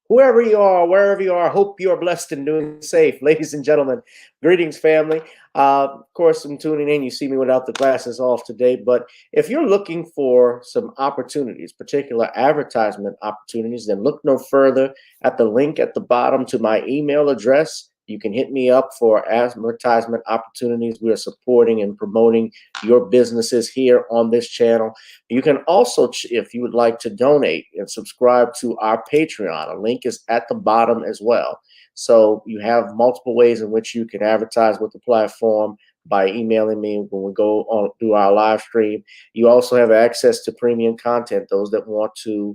Whoever you are, wherever you are, I hope you are blessed and doing safe. Ladies and gentlemen, greetings, family. Of course, I'm tuning in. You see me without the glasses off today. But if you're looking for some opportunities, particular advertisement opportunities, then look no further at the link at the bottom to my email address. You can hit me up for advertisement opportunities. We are supporting and promoting your businesses here on this channel. You can also, if you would like to donate and subscribe to our Patreon, a link is at the bottom as well. So you have multiple ways in which you can advertise with the platform by emailing me when we go on do our live stream. You also have access to premium content, those that want to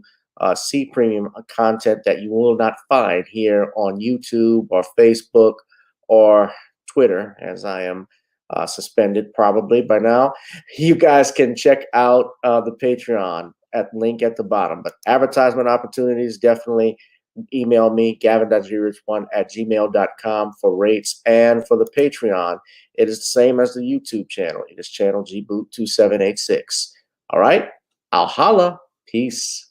see premium content that you will not find here on YouTube or Facebook or Twitter, as I am suspended probably by now. You guys can check out the Patreon at link at the bottom. But advertisement opportunities, definitely email me, gavin.grich1@gmail.com for rates. And for the Patreon, it is the same as the YouTube channel. It is channel gboot2786. All right, I'll holla. Peace.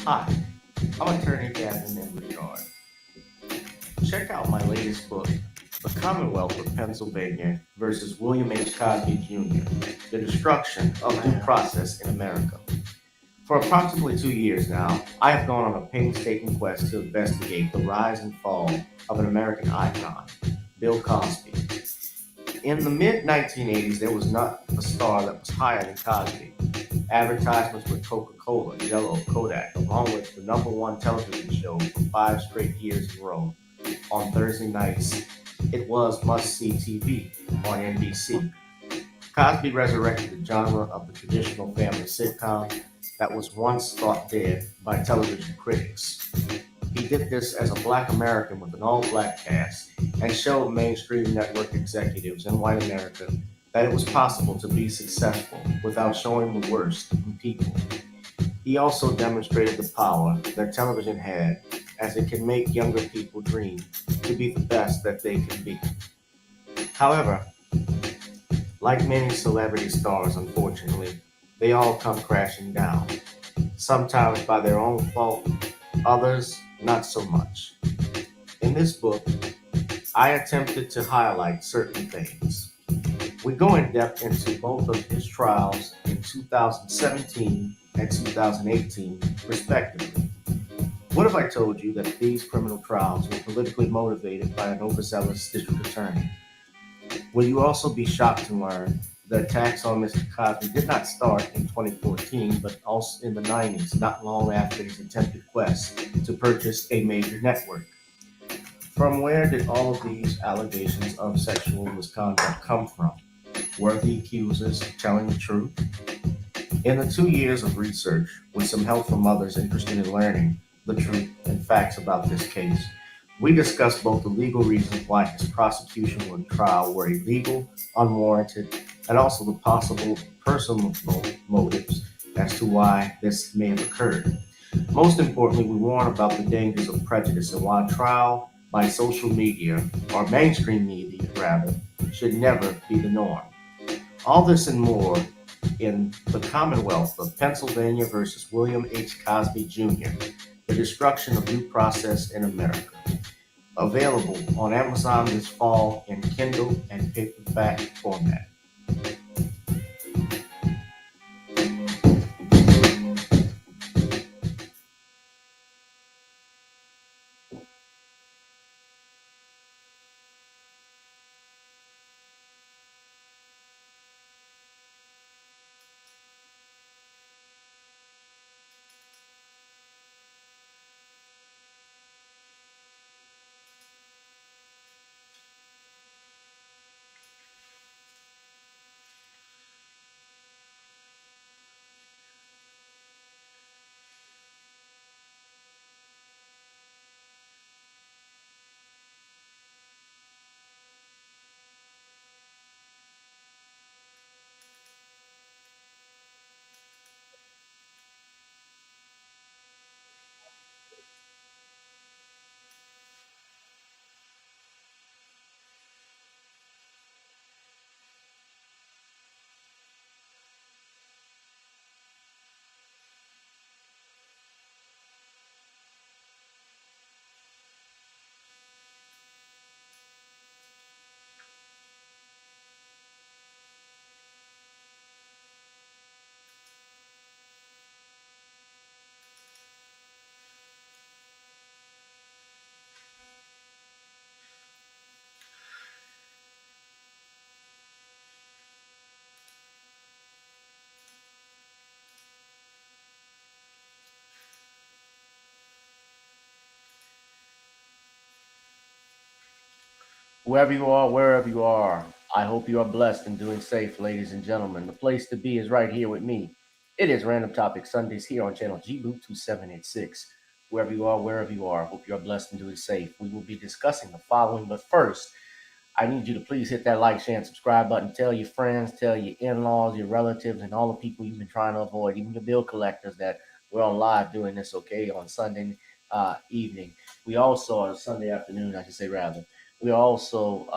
Hi, I'm attorney Gavin in regard. Check out my latest book, The Commonwealth of Pennsylvania versus William H. Cosby Jr., The Destruction of Due Process in America. For approximately 2 years now, I have gone on a painstaking quest to investigate the rise and fall of an American icon, Bill Cosby. In the mid-1980s, there was not a star that was higher than Cosby. Advertisements with Coca-Cola, Jell-O, Kodak, along with the #1 television show for 5 straight years in a row on Thursday nights. It was must-see TV on NBC. Cosby resurrected the genre of the traditional family sitcom that was once thought dead by television critics. He did this as a Black American with an all-Black cast and showed mainstream network executives in white America that it was possible to be successful without showing the worst in people. He also demonstrated the power that television had, as it can make younger people dream to be the best that they can be. However, like many celebrity stars, unfortunately, they all come crashing down, sometimes by their own fault, others not so much. In this book, I attempted to highlight certain things. We go in depth into both of his trials in 2017 and 2018, respectively. What if I told you that these criminal trials were politically motivated by an overzealous district attorney? Will you also be shocked to learn that attacks on Mr. Cosby did not start in 2014, but also in the 90s, not long after his attempted quest to purchase a major network? From where did all of these allegations of sexual misconduct come from? Were the accusers telling the truth? In the 2 years of research, with some help from others interested in learning the truth and facts about this case, we discussed both the legal reasons why his prosecution and trial were illegal, unwarranted, and also the possible personal motives as to why this may have occurred. Most importantly, we warn about the dangers of prejudice and why trial by social media, or mainstream media rather, should never be the norm. All this and more in The Commonwealth of Pennsylvania versus William H. Cosby Jr., The Destruction of Due Process in America. Available on Amazon this fall in Kindle and paperback format. Whoever you are, wherever you are, I hope you are blessed and doing safe, ladies and gentlemen. The place to be is right here with me. It is Random Topic Sundays here on channel GBoot 2786. Whoever you are, wherever you are, hope you are blessed and doing safe. We will be discussing the following, but first, I need you to please hit that like, share, and subscribe button. Tell your friends, tell your in-laws, your relatives, and all the people you've been trying to avoid, even your bill collectors, that we're on live doing this, okay, on Sunday evening. We also, on Sunday afternoon, I should say, rather. We're also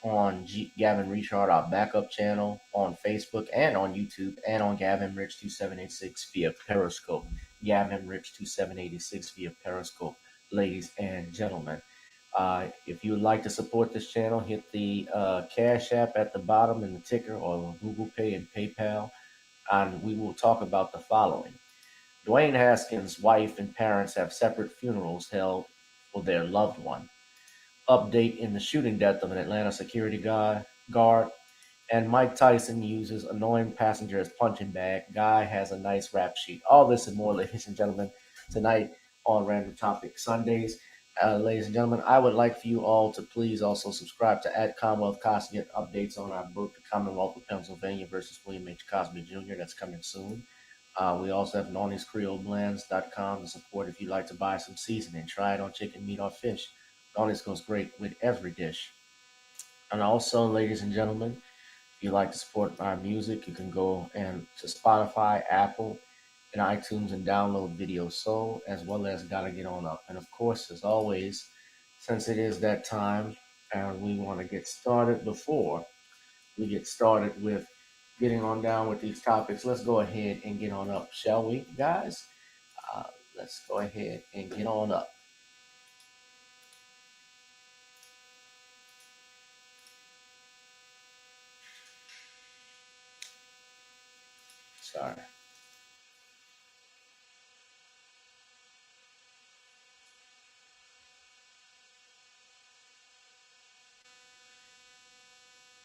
on Gavin Richard, our backup channel, on Facebook and on YouTube, and on Gavin Rich 2786 via Periscope. Gavin Rich 2786 via Periscope, ladies and gentlemen. If you would like to support this channel, hit the Cash App at the bottom in the ticker, or Google Pay and PayPal, and we will talk about the following. Dwayne Haskins' wife and parents have separate funerals held for their loved one. Update in the shooting death of an Atlanta security guard. And Mike Tyson uses annoying passenger as punching bag. Guy has a nice rap sheet. All this and more, ladies and gentlemen, tonight on Random Topic Sundays. Ladies and gentlemen, I would like for you all to please also subscribe to Commonwealth Cosby, get updates on our book, The Commonwealth of Pennsylvania versus William H. Cosby Jr. That's coming soon. We also have NornisCreoleBlends.com to support if you'd like to buy some seasoning. Try it on chicken, meat, or fish. Nornis goes great with every dish. And also, ladies and gentlemen, if you like to support our music, you can go and to Spotify, Apple, and iTunes and download Video Soul, as well as Gotta Get On Up. And of course, as always, since it is that time, and we want to get started before we get started with getting on down with these topics, let's go ahead and get on up, shall we, guys? Let's go ahead and get on up. Sorry.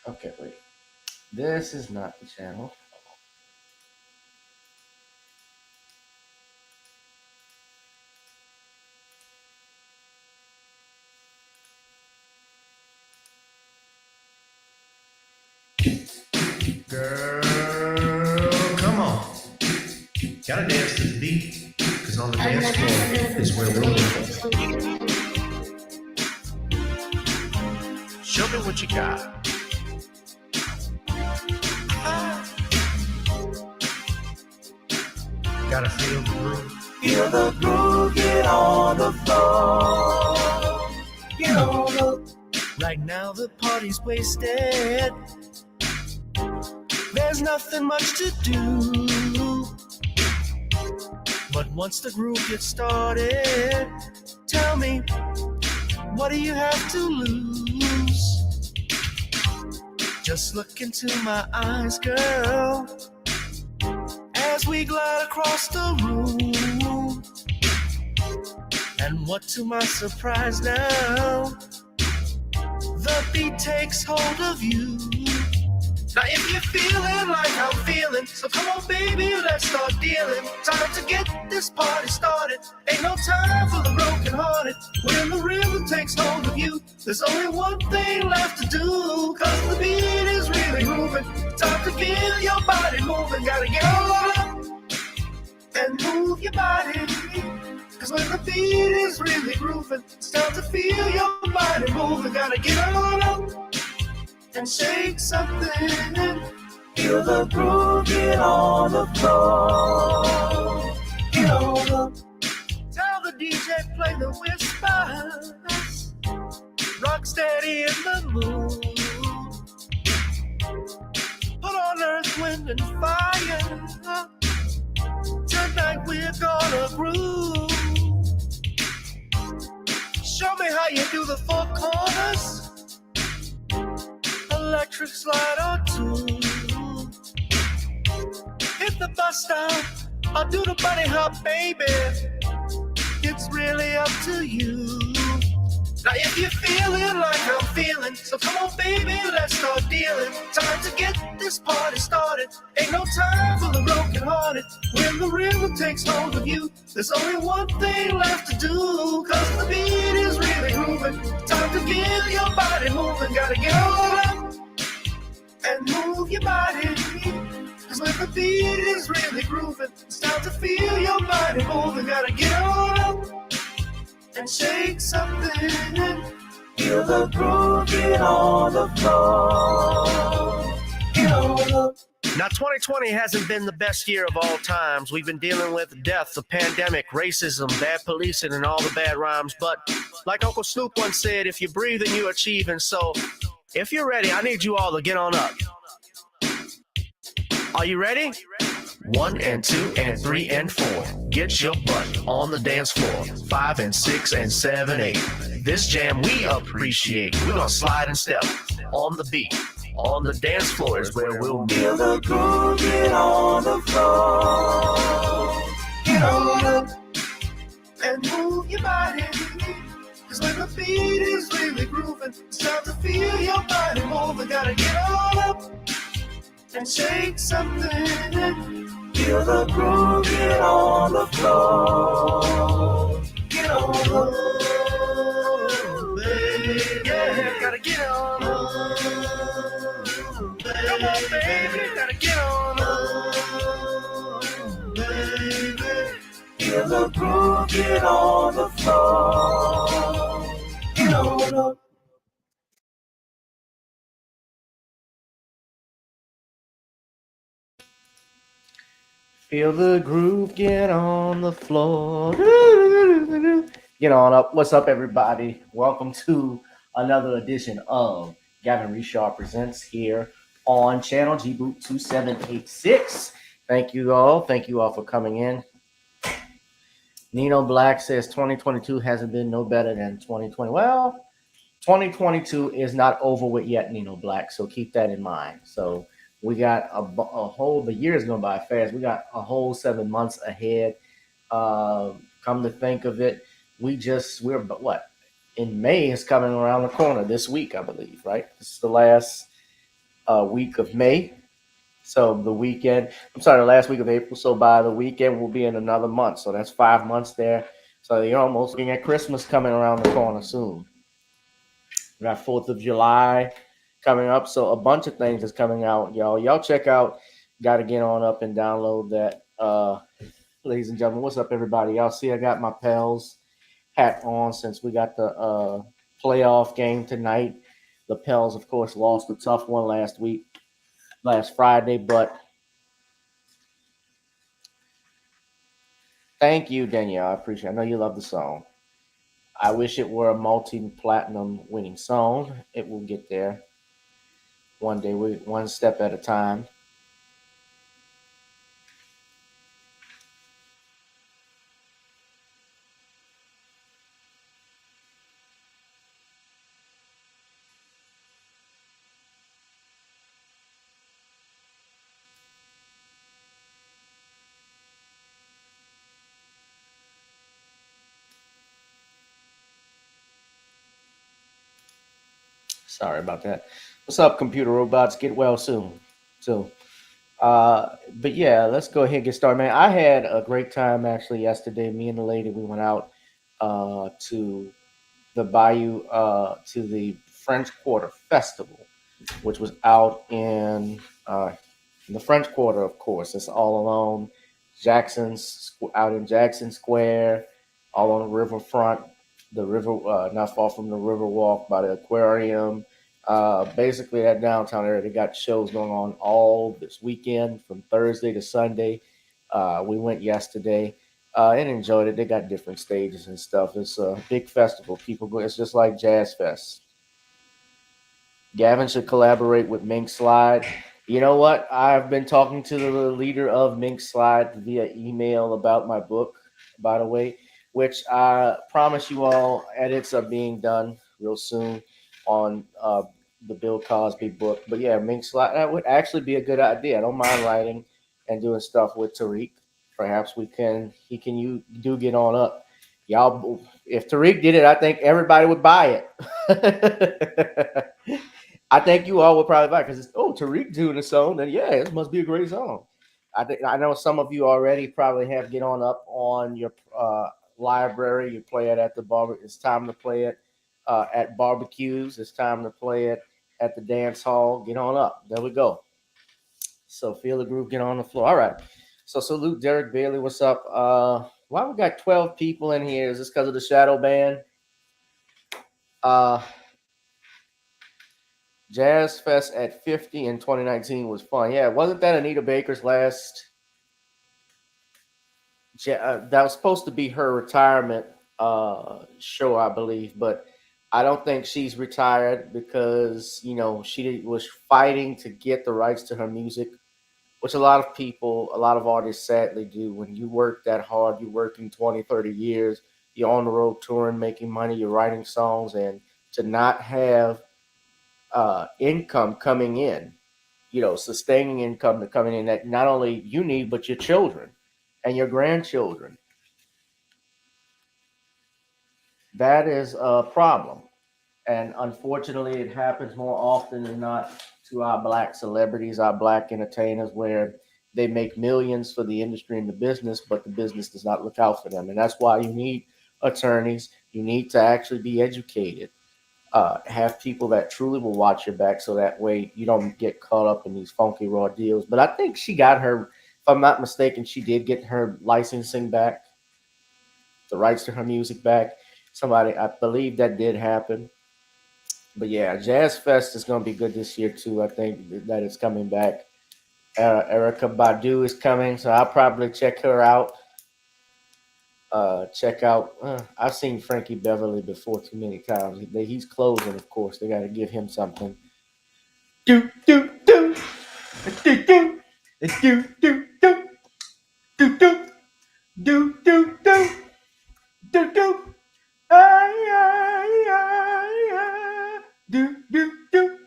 Okay, wait. This is not the channel. Girl, come on. Gotta dance to the beat, because on the dance floor is where we're going. Show me what you got. Gotta feel the groove. Feel the groove, get on the floor. Get on the. Right now the party's wasted. There's nothing much to do. But once the groove gets started, tell me, what do you have to lose? Just look into my eyes, girl, as we glide across the room. And what to my surprise now, the beat takes hold of you. Now if you're feeling like I'm feeling, so come on baby, let's start dealing. Time to get this party started. Ain't no time for the broken hearted. When the rhythm takes hold of you, there's only one thing left to do. Cause the beat is really moving. Time to get your body moving. Gotta get on up and move your body. Cause when the beat is really grooving, it's time to feel your body moving. Gotta get on up and shake something. Feel the groove, get on the floor. Get on the. Tell the DJ play the whispers. Rock steady in the mood. Put on earth, wind and fire. Tonight we're gonna groove. Show me how you do the four corners. Electric slide or two. Hit the bus stop or do the bunny hop, baby. It's really up to you. Now if you're feeling like I'm feeling, so come on baby, let's start dealing. Time to get this party started. Ain't no time for the broken hearted. When the rhythm takes hold of you, there's only one thing left to do. Cause the beat is really grooving. Time to get your body moving. Gotta get on up and move your body. Cause when the beat is really grooving, it's time to feel your body moving. Gotta get on up and shake something. Feel the groove, get on the floor. Get on up. Now 2020 hasn't been the best year of all times. We've been dealing with death, the pandemic, racism, bad policing, and all the bad rhymes. But like Uncle Snoop once said, if you breathe and you achieve. And so if you're ready, I need you all to get on up. Are you ready? 1 and 2 and 3 and 4. Get your butt on the dance floor. 5 and 6 and 7, 8. This jam we appreciate. We're gonna slide and step on the beat. On the dance floor is where we'll be. Feel the groove, get on the floor. Get on up And move your body. Cause when the beat is really grooving, it's time to feel your body moving. Gotta get on up and shake something. Feel the groove, get on the floor. Get on up, baby. Yeah, gotta get on up. Come on, baby, gotta get on up, baby. Feel the groove, get on the floor. Get on up. Feel the groove, get on the floor. Get on up. What's up, everybody? Welcome to another edition of Gavin Richard Presents here on channel G-Boot 2786. Thank you all. Thank you all for coming in. Nino Black says 2022 hasn't been no better than 2020. Well, 2022 is not over with yet, Nino Black. So keep that in mind. So we got a whole, the year's going by fast. We got a whole 7 months ahead. Come to think of it, we're what? In May is coming around the corner this week, I believe, right? This is the last week of May. So the last week of April. So by the weekend, we'll be in another month. So that's 5 months there. So you're almost looking at Christmas coming around the corner soon. We got 4th of July coming up. So a bunch of things is coming out, y'all. Y'all check out, got to get on up and download that. Ladies and gentlemen, what's up, everybody? Y'all see I got my Pels hat on since we got the playoff game tonight. The Pels, of course, lost a tough one last Friday, but Thank you, Danielle. I appreciate it. I know you love the song. I wish it were a multi-platinum winning song. It will get there one day, one step at a time. Sorry about that. What's up, computer robots? Get well soon. So, but yeah, let's go ahead and get started, man. I had a great time actually yesterday. Me and the lady, we went out to the Bayou, to the French Quarter Festival, which was out in the French Quarter, of course. It's all along out in Jackson Square, all on the riverfront, the river, not far from the river walk by the aquarium. Basically, that downtown area, they got shows going on all this weekend from Thursday to Sunday. We went yesterday and enjoyed it. They got different stages and stuff. It's a big festival. People go. It's just like Jazz Fest. Gavin should collaborate with Mink Slide. You know what? I've been talking to the leader of Mink Slide via email about my book, by the way, which I promise you all edits are being done real soon on the Bill Cosby book. But yeah, Mink Slide, that would actually be a good idea. I don't mind writing and doing stuff with Tariq. Perhaps he can, you do get on up. Y'all, if Tariq did it, I think everybody would buy it. I think you all would probably buy it because it's Tariq doing a song. Then yeah, it must be a great song. I know some of you already probably have Get On Up on your library. You play it at the bar. It's time to play it at barbecues. It's time to play it at the dance hall. Get on up. There we go. So feel the groove. Get on the floor. All right. So salute Derek Bailey. What's up? Why we got 12 people in here? Is this because of the shadow ban? Uh, Jazz Fest at 50 in 2019 was fun. Yeah, wasn't that Anita Baker's last? That was supposed to be her retirement show, I believe, but I don't think she's retired because she was fighting to get the rights to her music, which a lot of artists sadly do. When you work that hard, you're working 20, 30 years, you're on the road touring, making money, you're writing songs, and to not have income coming in, sustaining income coming in that not only you need, but your children and your grandchildren. That is a problem. And unfortunately, it happens more often than not to our black celebrities, our black entertainers, where they make millions for the industry and the business, but the business does not look out for them. And that's why you need attorneys. You need to actually be educated, have people that truly will watch your back so that way you don't get caught up in these funky raw deals. But I think she got her, if I'm not mistaken, she did get her licensing back, the rights to her music back. I believe that did happen. But yeah, Jazz Fest is going to be good this year too. I think that it's coming back. Erica Badu is coming, so I'll probably check her out. Check out. I've seen Frankie Beverly before too many times. He's closing, of course. They got to give him something. Do do do do do do do do do do do do do do do. Ay, ay, ay, ay. Do do do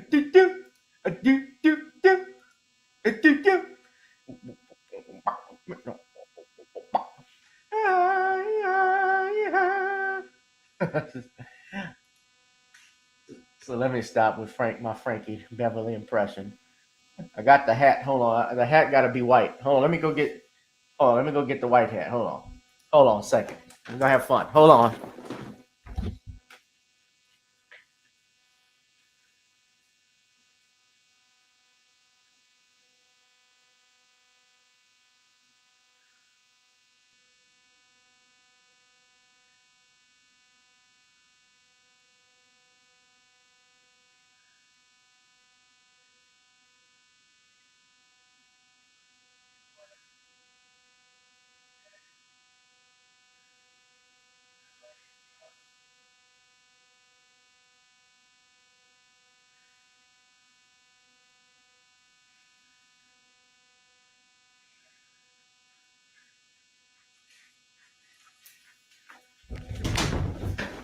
do do do do do do do. Ay, ay, ay. So let me stop with my Frankie Beverly impression. I got the hat. Hold on. The hat got to be white. Hold on. Let me go get. Oh, let me go get the white hat. Hold on. Hold on a second. We're gonna have fun. Hold on.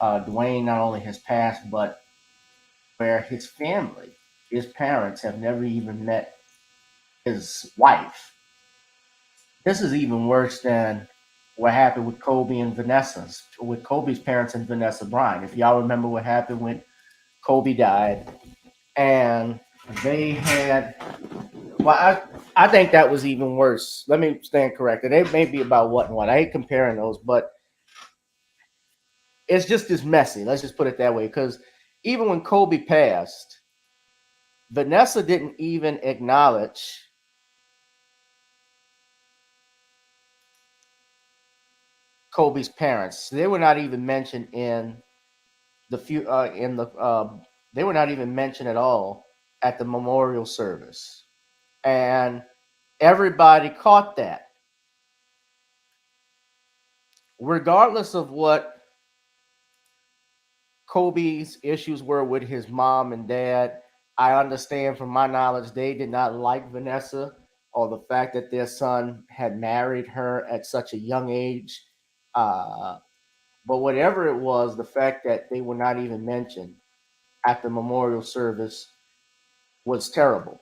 Dwayne not only has passed, but where his family, his parents, have never even met his wife. This is even worse than what happened with Kobe and Vanessa's, with Kobe's parents and Vanessa Bryant. If y'all remember what happened when Kobe died, and they had, well, I think that was even worse. Let me stand corrected. It may be about what and what. I hate comparing those, but it's just as messy. Let's just put it that way. Because even when Kobe passed, Vanessa didn't even acknowledge Kobe's parents. They were not even mentioned in the few in the. They were not even mentioned at all at the memorial service, and everybody caught that, regardless of what Kobe's issues were with his mom and dad. I understand from my knowledge they did not like Vanessa or the fact that their son had married her at such a young age. Uh, but whatever it was, the fact that they were not even mentioned at the memorial service was terrible.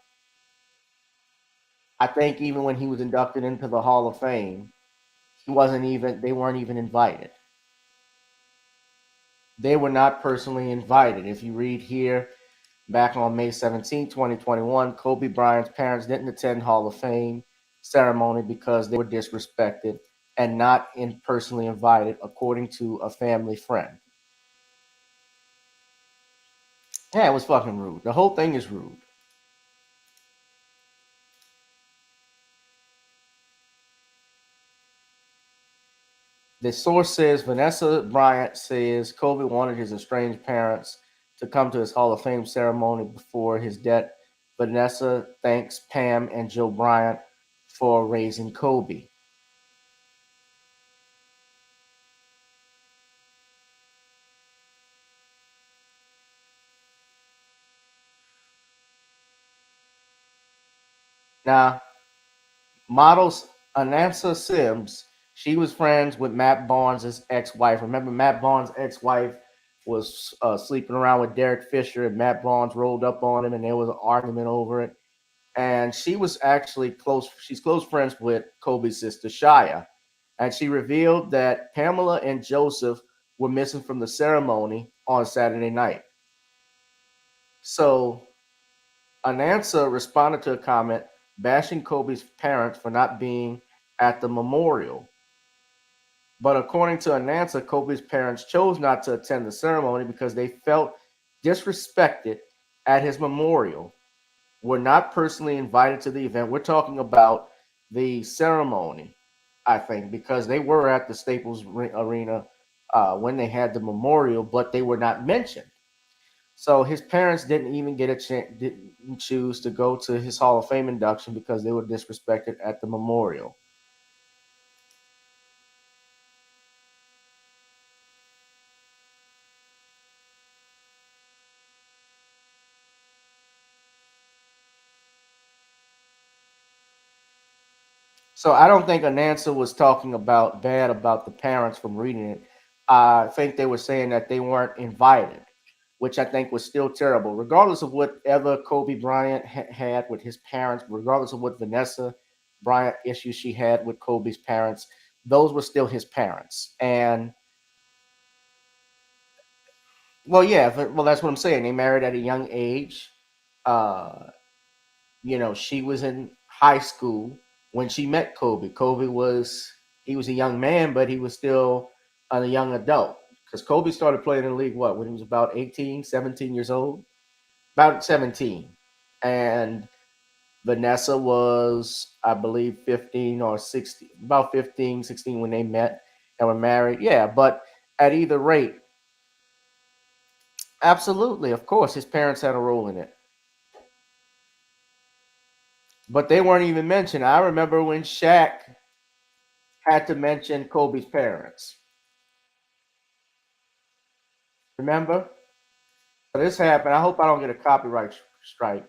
I think even when he was inducted into the Hall of Fame, they weren't even invited. They were not personally invited. If you read here, back on May 17, 2021, Kobe Bryant's parents didn't attend Hall of Fame ceremony because they were disrespected and not personally invited, according to a family friend. Yeah, it was fucking rude. The whole thing is rude. The source says Vanessa Bryant says Kobe wanted his estranged parents to come to his Hall of Fame ceremony before his death. Vanessa thanks Pam and Joe Bryant for raising Kobe. Now, models Anansa Sims, she was friends with Matt Barnes' ex-wife. Remember, Matt Barnes' ex-wife was sleeping around with Derek Fisher, and Matt Barnes rolled up on him, and there was an argument over it. And she was actually close. She's close friends with Kobe's sister Shia, and she revealed that Pamela and Joseph were missing from the ceremony on Saturday night. So Anansa responded to a comment bashing Kobe's parents for not being at the memorial. But according to Anansa, Kobe's parents chose not to attend the ceremony because they felt disrespected at his memorial, were not personally invited to the event. We're talking about the ceremony, I think, because they were at the Staples Arena when they had the memorial, but they were not mentioned. So his parents didn't even get a chance, didn't choose to go to his Hall of Fame induction because they were disrespected at the memorial. So I don't think Anansa was talking about bad about the parents from reading it. I think they were saying that they weren't invited, which I think was still terrible. Regardless of whatever Kobe Bryant had with his parents, regardless of what Vanessa Bryant issues she had with Kobe's parents, those were still his parents. And well, yeah, well, that's what I'm saying. They married at a young age. Uh, she was in high school when she met Kobe. He was a young man, but he was still a young adult because Kobe started playing in the league, when he was about 18, 17 years old? About 17. And Vanessa was, I believe, 15 or 16, about 15, 16 when they met and were married. Yeah, but at either rate, absolutely, of course, his parents had a role in it. But they weren't even mentioned. I remember when Shaq had to mention Kobe's parents. Remember? So this happened. I hope I don't get a copyright strike.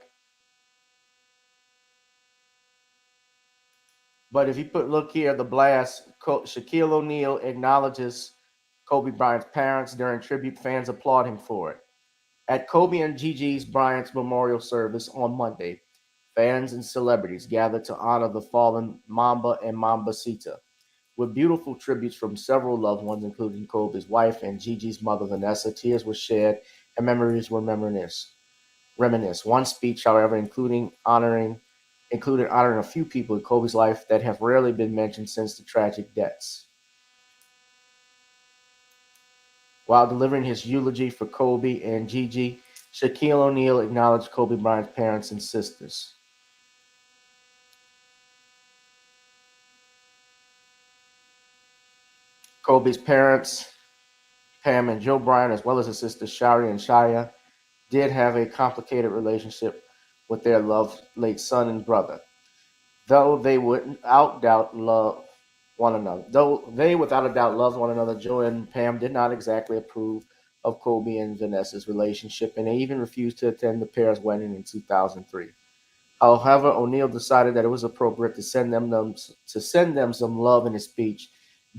But if you look here, the blast, Shaquille O'Neal acknowledges Kobe Bryant's parents during tribute. Fans applaud him for it. At Kobe and Gigi's Bryant's memorial service on Monday, fans and celebrities gathered to honor the fallen Mamba and Mambasita, with beautiful tributes from several loved ones, including Kobe's wife and Gigi's mother, Vanessa. Tears were shed and memories were reminisced. One speech, however, included honoring a few people in Kobe's life that have rarely been mentioned since the tragic deaths. While delivering his eulogy for Kobe and Gigi, Shaquille O'Neal acknowledged Kobe Bryant's parents and sisters. Kobe's parents, Pam and Joe Bryant, as well as his sisters Shari and Shaya, did have a complicated relationship with their loved late son and brother. Though they without doubt love one another. Though they without a doubt loved one another, Joe and Pam did not exactly approve of Kobe and Vanessa's relationship, and they even refused to attend the pair's wedding in 2003. However, O'Neill decided that it was appropriate to send them some love in his speech,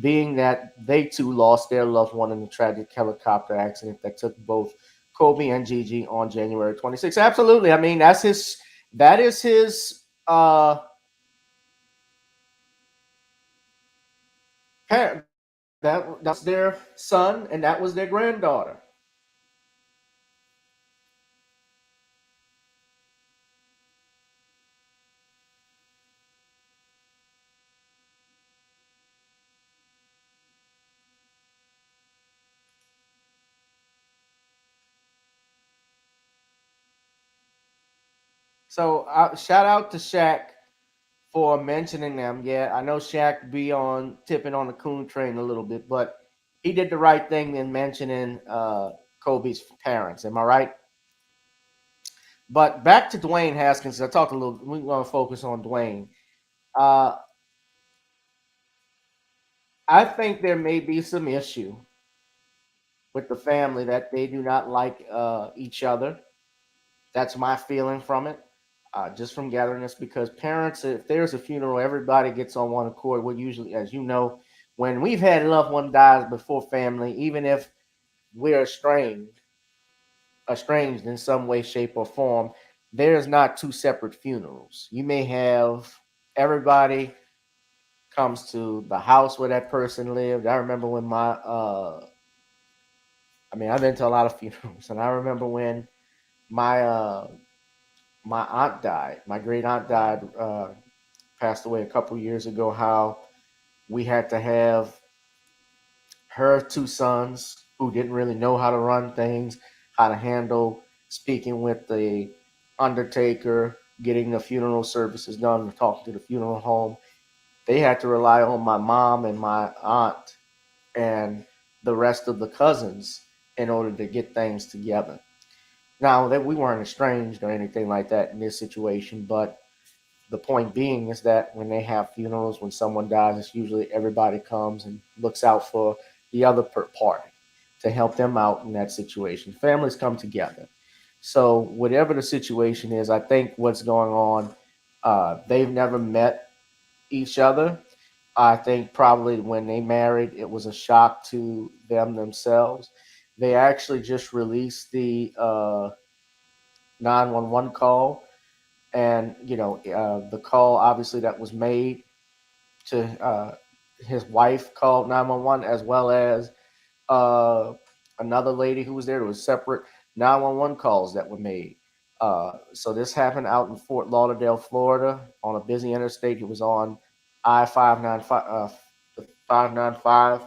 being that they too lost their loved one in a tragic helicopter accident that took both Kobe and Gigi on January 26th. Absolutely, I mean that is his parent. That's their son, and that was their granddaughter. So shout out to Shaq for mentioning them. Yeah, I know Shaq be on tipping on the coon train a little bit, but he did the right thing in mentioning Kobe's parents. Am I right? But back to Dwayne Haskins. I talked a little. We want to focus on Dwayne. Uh, I think there may be some issue with the family that they do not like each other. That's my feeling from it. Just from gathering this, because parents, if there's a funeral, everybody gets on one accord. We're usually, as you know, when we've had a loved one dies before family, even if we're estranged in some way, shape, or form, there's not two separate funerals. You may have everybody comes to the house where that person lived. I remember when I've been to a lot of funerals, and I remember when my my aunt died. My great aunt died, passed away a couple years ago. How we had to have her two sons who didn't really know how to run things, how to handle speaking with the undertaker, getting the funeral services done, talking to the funeral home. They had to rely on my mom and my aunt and the rest of the cousins in order to get things together. Now that we weren't estranged or anything like that in this situation, but the point being is that when they have funerals, when someone dies, it's usually everybody comes and looks out for the other party to help them out in that situation. Families come together. So whatever the situation is, I think what's going on, they've never met each other. I think probably when they married, it was a shock to them themselves. They actually just released the 911 call, and the call obviously that was made to his wife called 911, as well as uh, another lady who was there. There was separate 911 calls that were made. So this happened out in Fort Lauderdale, Florida, on a busy interstate. It was on I-595, 595,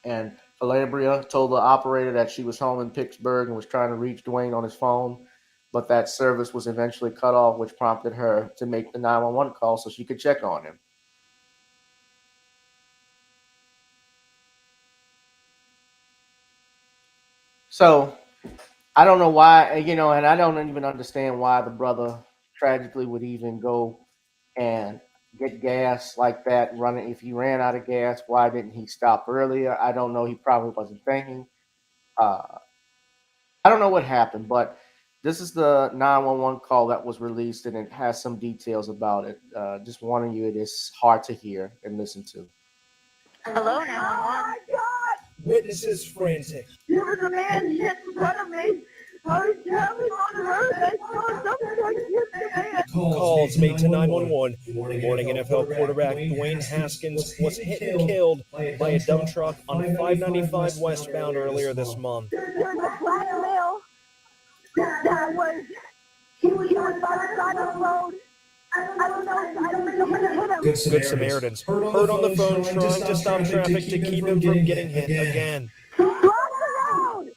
and Calabria told the operator that she was home in Pittsburgh and was trying to reach Dwayne on his phone, but that service was eventually cut off, which prompted her to make the 911 call so she could check on him. So I don't know why, and I don't even understand why the brother tragically would even go and get gas like that. Running, if he ran out of gas, why didn't he stop earlier? I don't know. He probably wasn't thinking. Uh, I don't know what happened, but this is the 911 call that was released, and it has some details about it. Just warning you, it is hard to hear and listen to. Hello, 911. witnesses frantic. There was a man hit in front of me. I was traveling on the road and I saw someone hit the man. Calls made to 911. Good morning, NFL quarterback Dwayne Haskins was hit and killed by a dump truck on 595 westbound earlier this month. There was a black male he was on the side of the road. I don't know what hit him. Good Samaritans heard on the phone trying to stop traffic to keep him from getting hit again. Cross the road!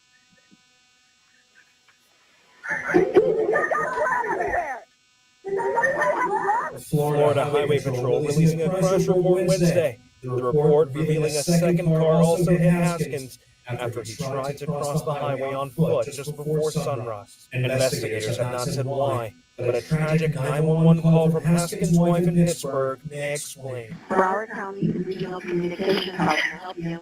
Florida Highway Patrol releasing a crash report Wednesday. The report revealing a second car also hit Haskins after he tried to cross the highway on foot just before sunrise. Investigators have not said why, but a tragic 911 call from Haskins' wife in Pittsburgh may explain. Broward County Regional Communications, how can I help you?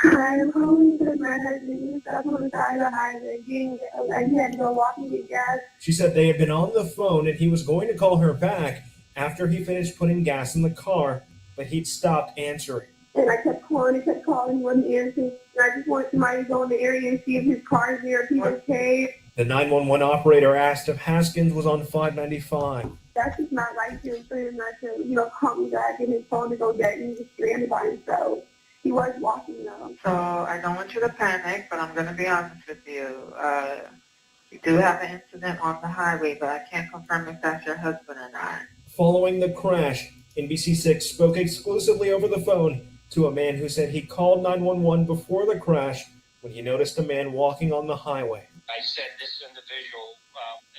I'm home because my husband was up on the side of the highway and he had to go walking to get gas. She said they had been on the phone and he was going to call her back after he finished putting gas in the car, but he'd stopped answering. And I kept calling, he wasn't answering. And I just wanted somebody to go in the area and see if his car is there, if he's okay. The 911 operator asked if Haskins was on 595. That's just not right to him for him not to, call me back and his phone to go get me. He was stranded by himself. He was walking though. So I don't want you to panic, but I'm going to be honest with you. You do have an incident on the highway, but I can't confirm if that's your husband or not. Following the crash, NBC6 spoke exclusively over the phone to a man who said he called 911 before the crash when he noticed a man walking on the highway. I said this individual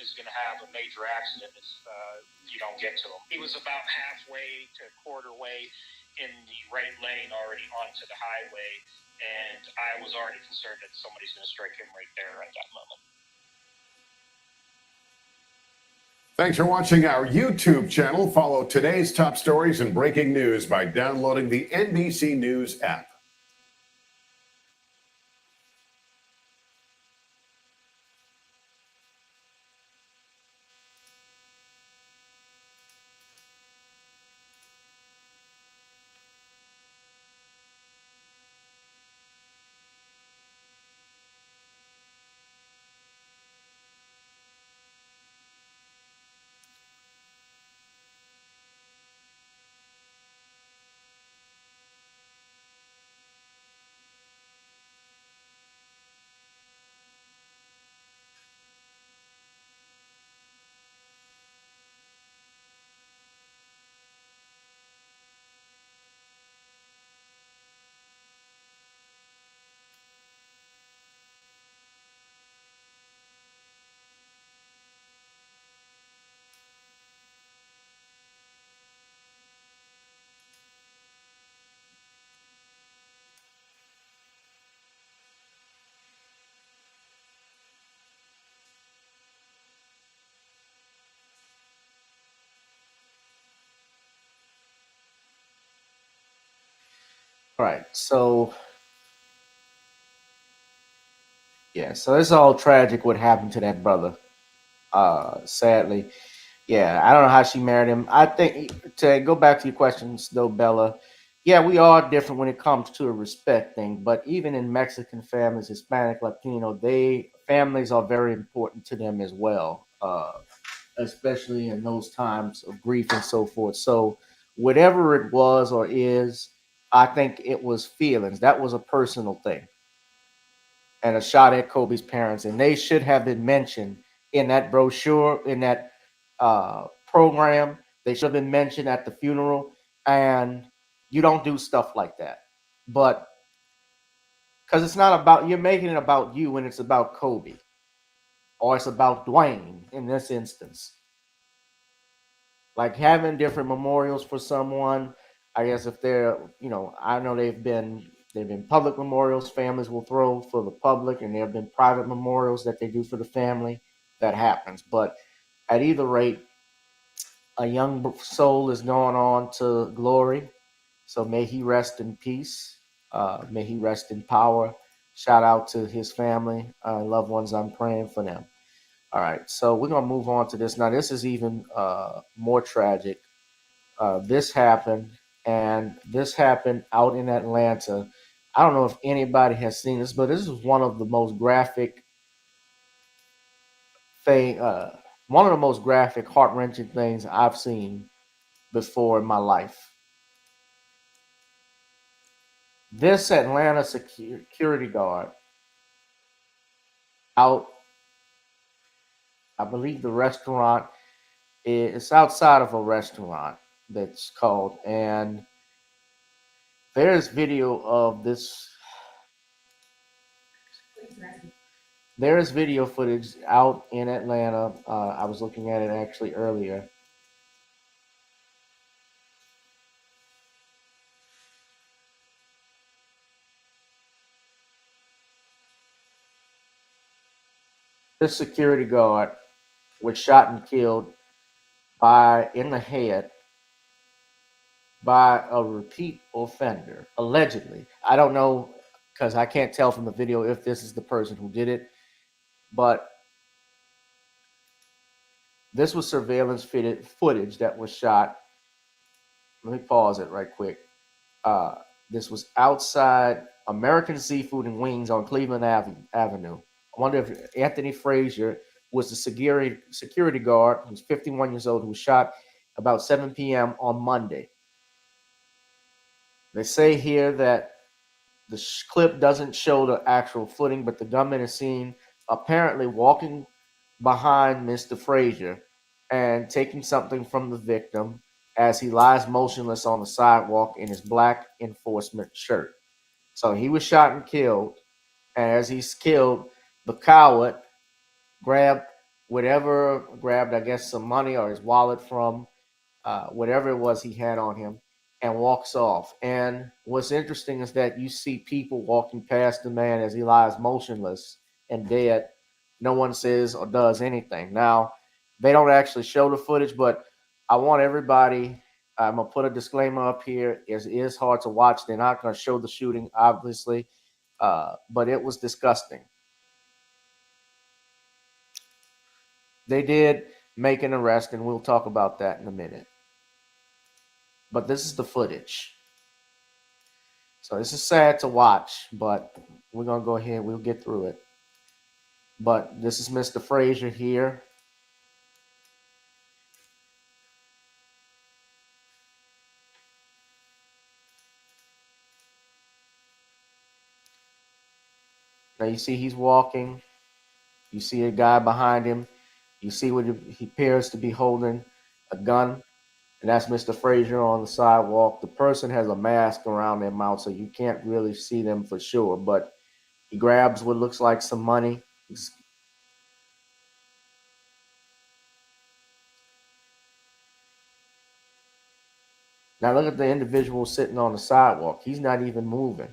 is going to have a major accident if you don't get to him. He was about halfway to quarter way in the right lane already onto the highway, and I was already concerned that somebody's going to strike him right there at that moment. Thanks for watching our YouTube channel. Follow today's top stories and breaking news by downloading the NBC News app. All right, so so it's all tragic what happened to that brother. Sadly, I don't know how she married him. I think, to go back to your questions though, Bella, we are different when it comes to a respect thing. But even in Mexican families, Hispanic, Latino, families are very important to them as well, especially in those times of grief and so forth. So whatever it was or is, I think it was feelings. That was a personal thing. And a shot at Kobe's parents. And they should have been mentioned in that brochure, in that program. They should have been mentioned at the funeral. And you don't do stuff like that. But because it's not about, you're making it about you when it's about Kobe. Or it's about Dwayne in this instance. Like having different memorials for someone. I guess if they're, I know they've been public memorials families will throw for the public, and there have been private memorials that they do for the family. That happens. But at either rate, a young soul is going on to glory. So may he rest in peace. May he rest in power. Shout out to his family, loved ones. I'm praying for them. All right. So we're going to move on to this. Now, this is even more tragic. This happened out in Atlanta. I don't know if anybody has seen this, but this is one of the most graphic heart-wrenching things I've seen before in my life. This Atlanta security guard out, I believe the restaurant is outside of a restaurant that's called, and there's video of this. There is video footage out in Atlanta. I was looking at it actually earlier. This security guard was shot and killed in the head by a repeat offender, allegedly. I don't know, because I can't tell from the video if this is the person who did it, but this was surveillance footage that was shot. Let me pause it right quick. This was outside American Seafood and Wings on Cleveland Avenue. I wonder if Anthony Frazier was the security guard who's 51 years old, who was shot about 7 p.m. on Monday. They say here that the clip doesn't show the actual footing, but the gunman is seen apparently walking behind Mr. Frazier and taking something from the victim as he lies motionless on the sidewalk in his black enforcement shirt. So he was shot and killed, and as he's killed, the coward grabbed, I guess, some money or his wallet from whatever it was he had on him, and walks off. And what's interesting is that you see people walking past the man as he lies motionless and dead. No one says or does anything. Now, they don't actually show the footage, but I want everybody, I'm going to put a disclaimer up here. It is hard to watch. They're not going to show the shooting, obviously, but it was disgusting. They did make an arrest, and we'll talk about that in a minute. But this is the footage. So this is sad to watch, but we're going to go ahead. We'll get through it. But this is Mr. Frazier here. Now you see he's walking. You see a guy behind him. You see what he appears to be holding a gun. And that's Mr. Frazier on the sidewalk. The person has a mask around their mouth, so you can't really see them for sure. But he grabs what looks like some money. Now look at the individual sitting on the sidewalk. He's not even moving.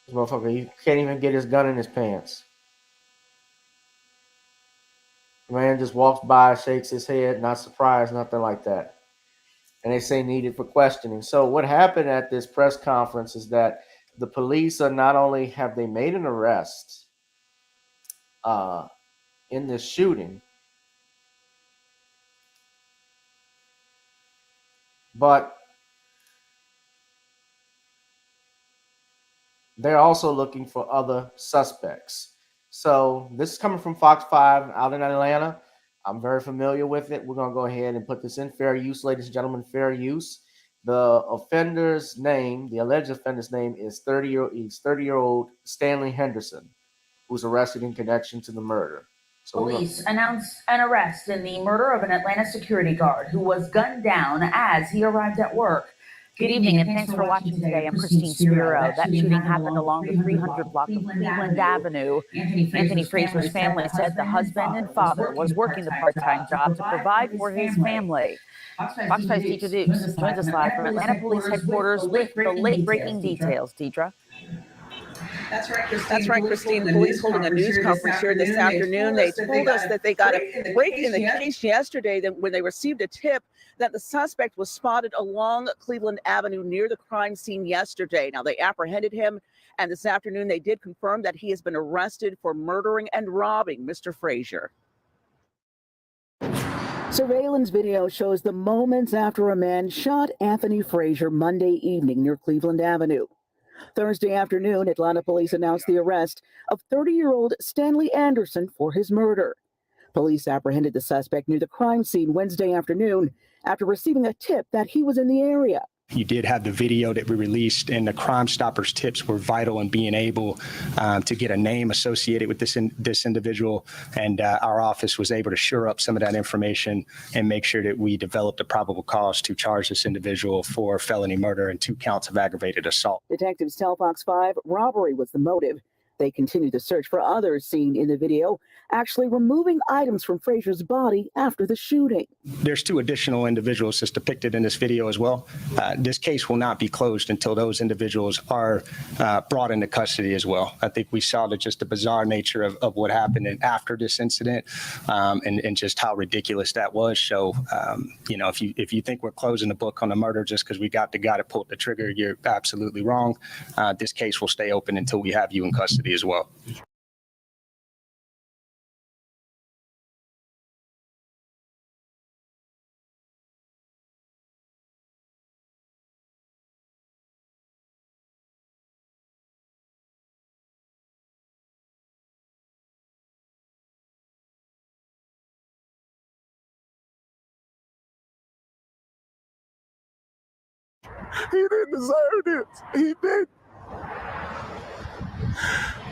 This motherfucker, he can't even get his gun in his pants. The man just walks by, shakes his head, not surprised, nothing like that. And they say needed for questioning. So what happened at this press conference is that the police are not only have they made an arrest in this shooting, but they're also looking for other suspects. So this is coming from Fox 5 out in Atlanta. I'm very familiar with it. We're going to go ahead and put this in fair use, ladies and gentlemen, fair use. The offender's name, the alleged offender's name is 30-year-old Stanley Henderson, who's arrested in connection to the murder. So police announced an arrest in the murder of an Atlanta security guard who was gunned down as he arrived at work. Good evening, and thanks for watching today. I'm Christine Spiro. That shooting happened along the 300 block of Cleveland Avenue. Anthony Frazier's family said the husband and father was working the part-time job to provide for his family. Fox 5's Deidre Dukes joins us live from Atlanta Police Headquarters with the late-breaking details. Deidre? That's right, Christine. The police holding a news conference here this afternoon. They told us that they got a break in the case yesterday when they received a tip that the suspect was spotted along Cleveland Avenue near the crime scene yesterday. Now, they apprehended him, and this afternoon they did confirm that he has been arrested for murdering and robbing Mr. Frazier. Surveillance video shows the moments after a man shot Anthony Frazier Monday evening near Cleveland Avenue. Thursday afternoon, Atlanta police announced the arrest of 30-year-old Stanley Anderson for his murder. Police apprehended the suspect near the crime scene Wednesday afternoon after receiving a tip that he was in the area. You did have the video that we released, and the Crime Stoppers tips were vital in being able to get a name associated with this individual, and our office was able to shore up some of that information and make sure that we developed a probable cause to charge this individual for felony murder and 2 counts of aggravated assault. Detectives tell Fox 5 robbery was the motive. They continue to search for others seen in the video, actually removing items from Frazier's body after the shooting. There's 2 additional individuals that's depicted in this video as well. This case will not be closed until those individuals are brought into custody as well. I think we saw just the bizarre nature of what happened after this incident, and just how ridiculous that was. So, if you think we're closing the book on the murder just because we got the guy that pulled the trigger, you're absolutely wrong. This case will stay open until we have you in custody as well. He didn't deserve this. He didn't.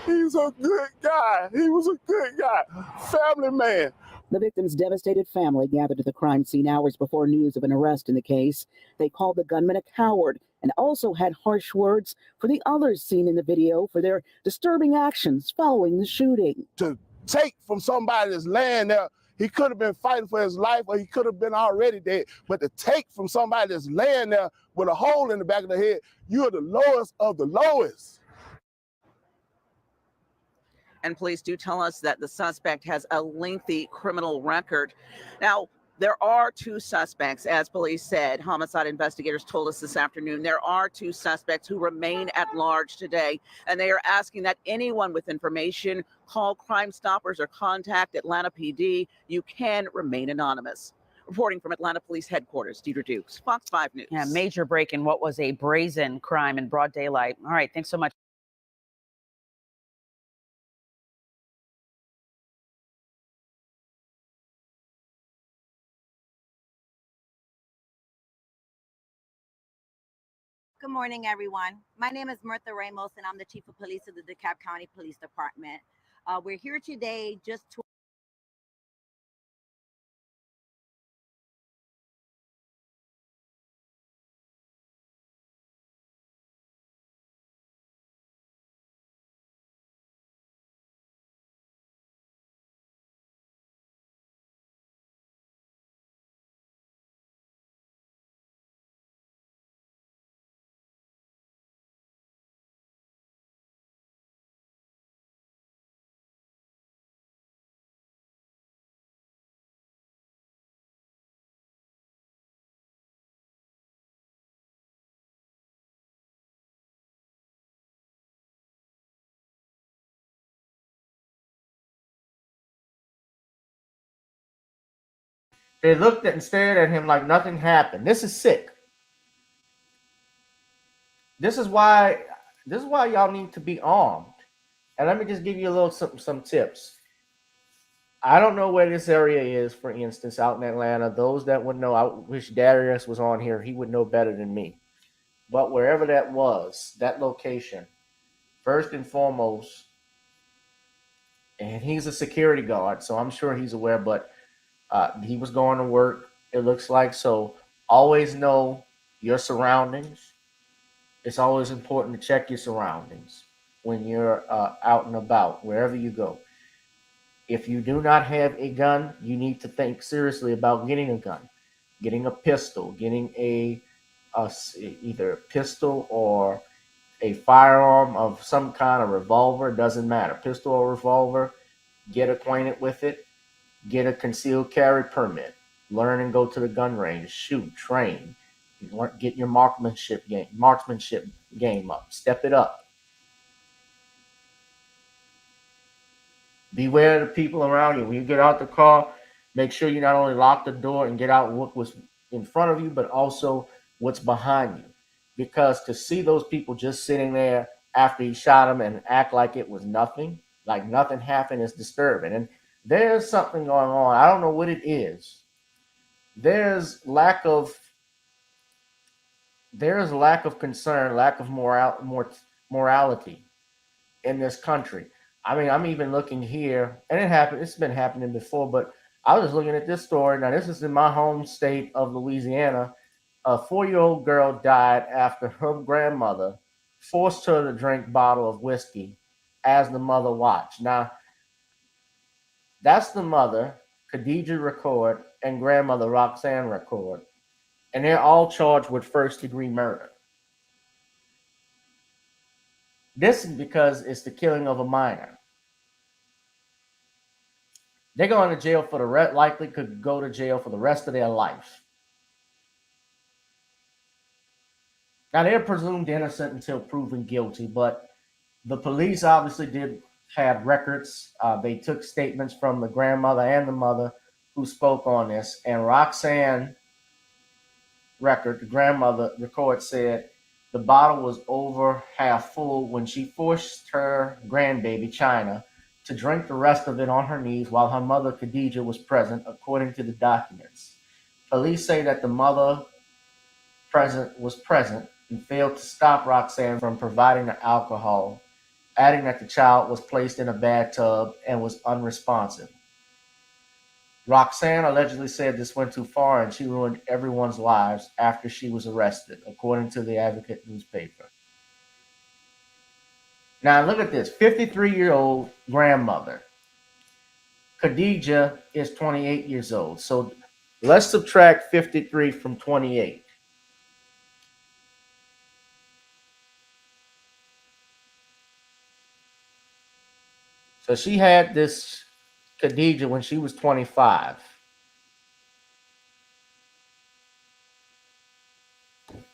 He's a good guy. He was a good guy. Family man. The victim's devastated family gathered at the crime scene hours before news of an arrest in the case. They called the gunman a coward and also had harsh words for the others seen in the video for their disturbing actions following the shooting. To take from somebody that's laying there, he could have been fighting for his life, or he could have been already dead. But to take from somebody that's laying there with a hole in the back of the head, you're the lowest of the lowest. And police do tell us that the suspect has a lengthy criminal record. Now, there are 2 suspects, as police said. Homicide investigators told us this afternoon there are 2 suspects who remain at large today, and they are asking that anyone with information call Crime Stoppers or contact Atlanta PD. You can remain anonymous. Reporting from Atlanta Police Headquarters, Deidre Dukes, Fox 5 News. Yeah, major break in what was a brazen crime in broad daylight. All right, thanks so much. Good morning, everyone. My name is Mirtha Ramos, and I'm the Chief of Police of the DeKalb County Police Department. We're here today just to They looked at and stared at him like nothing happened. This is sick. This is why y'all need to be armed. And let me just give you a little some tips. I don't know where this area is, for instance, out in Atlanta. Those that would know, I wish Darius was on here. He would know better than me. But wherever that was, that location, first and foremost, and he's a security guard, so I'm sure he's aware, but he was going to work, it looks like. So always know your surroundings. It's always important to check your surroundings when you're out and about, wherever you go. If you do not have a gun, you need to think seriously about getting a gun, getting a pistol, getting either a pistol or a firearm of some kind of revolver. Doesn't matter, pistol or revolver. Get acquainted with it. Get a concealed carry permit. Learn and go to the gun range. Shoot, train. Get your marksmanship game up. Step it up. Beware of the people around you. When you get out the car, Make sure you not only lock the door and get out what was in front of you, but also what's behind you. Because to see those people just sitting there after he shot him and act like it was nothing, like nothing happened, is disturbing. And there's something going on. I don't know what it is. There's lack of concern, lack of morality in this country. I mean, I'm even looking here, and it's been happening before, but I was looking at this story. Now, this is in my home state of Louisiana. A 4-year-old girl died after her grandmother forced her to drink a bottle of whiskey as the mother watched. Now, that's the mother, Khadijah Record, and grandmother, Roxanne Record, and they're all charged with first-degree murder. This is because it's the killing of a minor. They're going to jail for likely could go to jail for the rest of their life. Now, they're presumed innocent until proven guilty, but the police obviously did have records. They took statements from the grandmother and the mother who spoke on this. And Roxanne the grandmother record, said the bottle was over half full when she forced her grandbaby, China, to drink the rest of it on her knees while her mother, Khadijah, was present, according to the documents. Police say that the mother was present and failed to stop Roxanne from providing the alcohol, adding that the child was placed in a bathtub and was unresponsive. Roxanne allegedly said this went too far and she ruined everyone's lives after she was arrested, according to the Advocate newspaper. Now look at this, 53-year-old grandmother. Khadijah is 28 years old. So let's subtract 53 from 28. So she had this Khadijah when she was 25.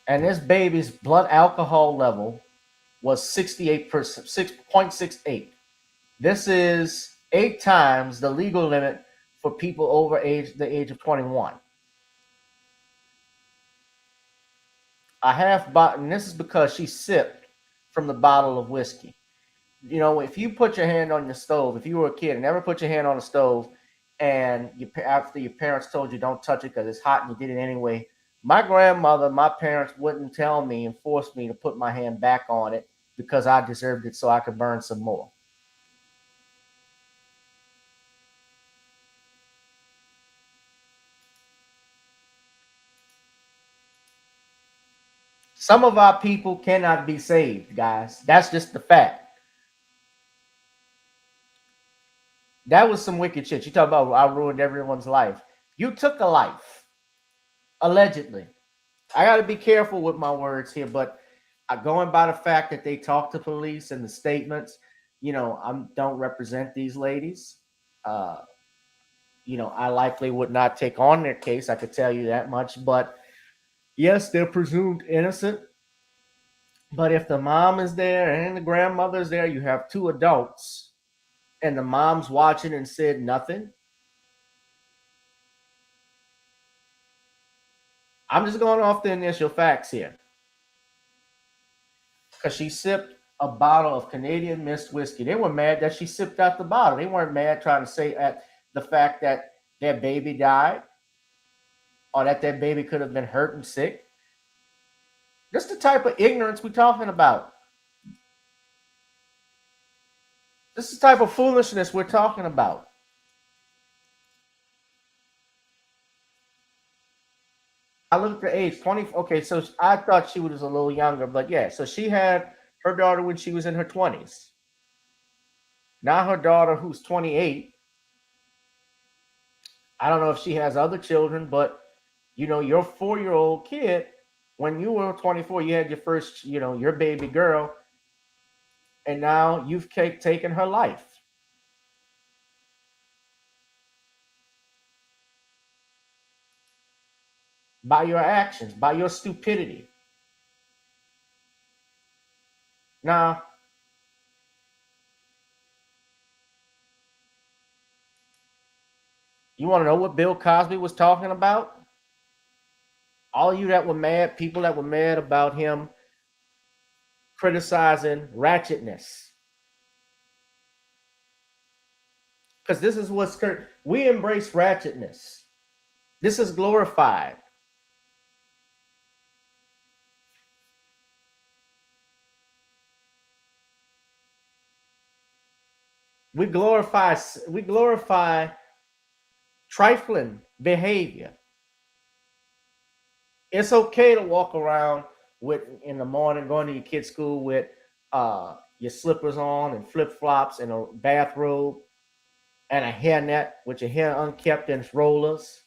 And this baby's blood alcohol level was 68%, 6.68. This is 8 times the legal limit for people over the age of 21. A half bottle, and this is because she sipped from the bottle of whiskey. You know, if you put your hand on the stove, if you were a kid and never put your hand on the stove, and after your parents told you don't touch it because it's hot and you did it anyway, my grandmother, my parents wouldn't tell me and force me to put my hand back on it because I deserved it so I could burn some more. Some of our people cannot be saved, guys. That's just the fact. That was some wicked shit. You talk about I ruined everyone's life. You took a life, allegedly. I got to be careful with my words here, but going by the fact that they talk to police and the statements, you know, I don't represent these ladies. You know, I likely would not take on their case. I could tell you that much. But yes, they're presumed innocent. But if the mom is there and the grandmother's there, you have 2 adults, and the mom's watching and said nothing. I'm just going off the initial facts here. Because she sipped a bottle of Canadian Mist whiskey. They were mad that she sipped out the bottle. They weren't mad trying to say at the fact that their baby died or that their baby could have been hurt and sick. That's the type of ignorance we're talking about. This is the type of foolishness we're talking about. I look at the age, 20. Okay, so I thought she was a little younger, but yeah, so she had her daughter when she was in her 20s. Now her daughter, who's 28, I don't know if she has other children, but you know, your 4-year-old kid, when you were 24, you had your first, you know, your baby girl, and now you've taken her life. By your actions, by your stupidity. Now, You want to know what Bill Cosby was talking about? All you that were mad, people that were mad about him criticizing ratchetness. Because this is what's we embrace ratchetness. This is glorified. We glorify trifling behavior. It's okay to walk around with in the morning going to your kid's school with your slippers on and flip-flops and a bathrobe and a hairnet with your hair unkept and rollers.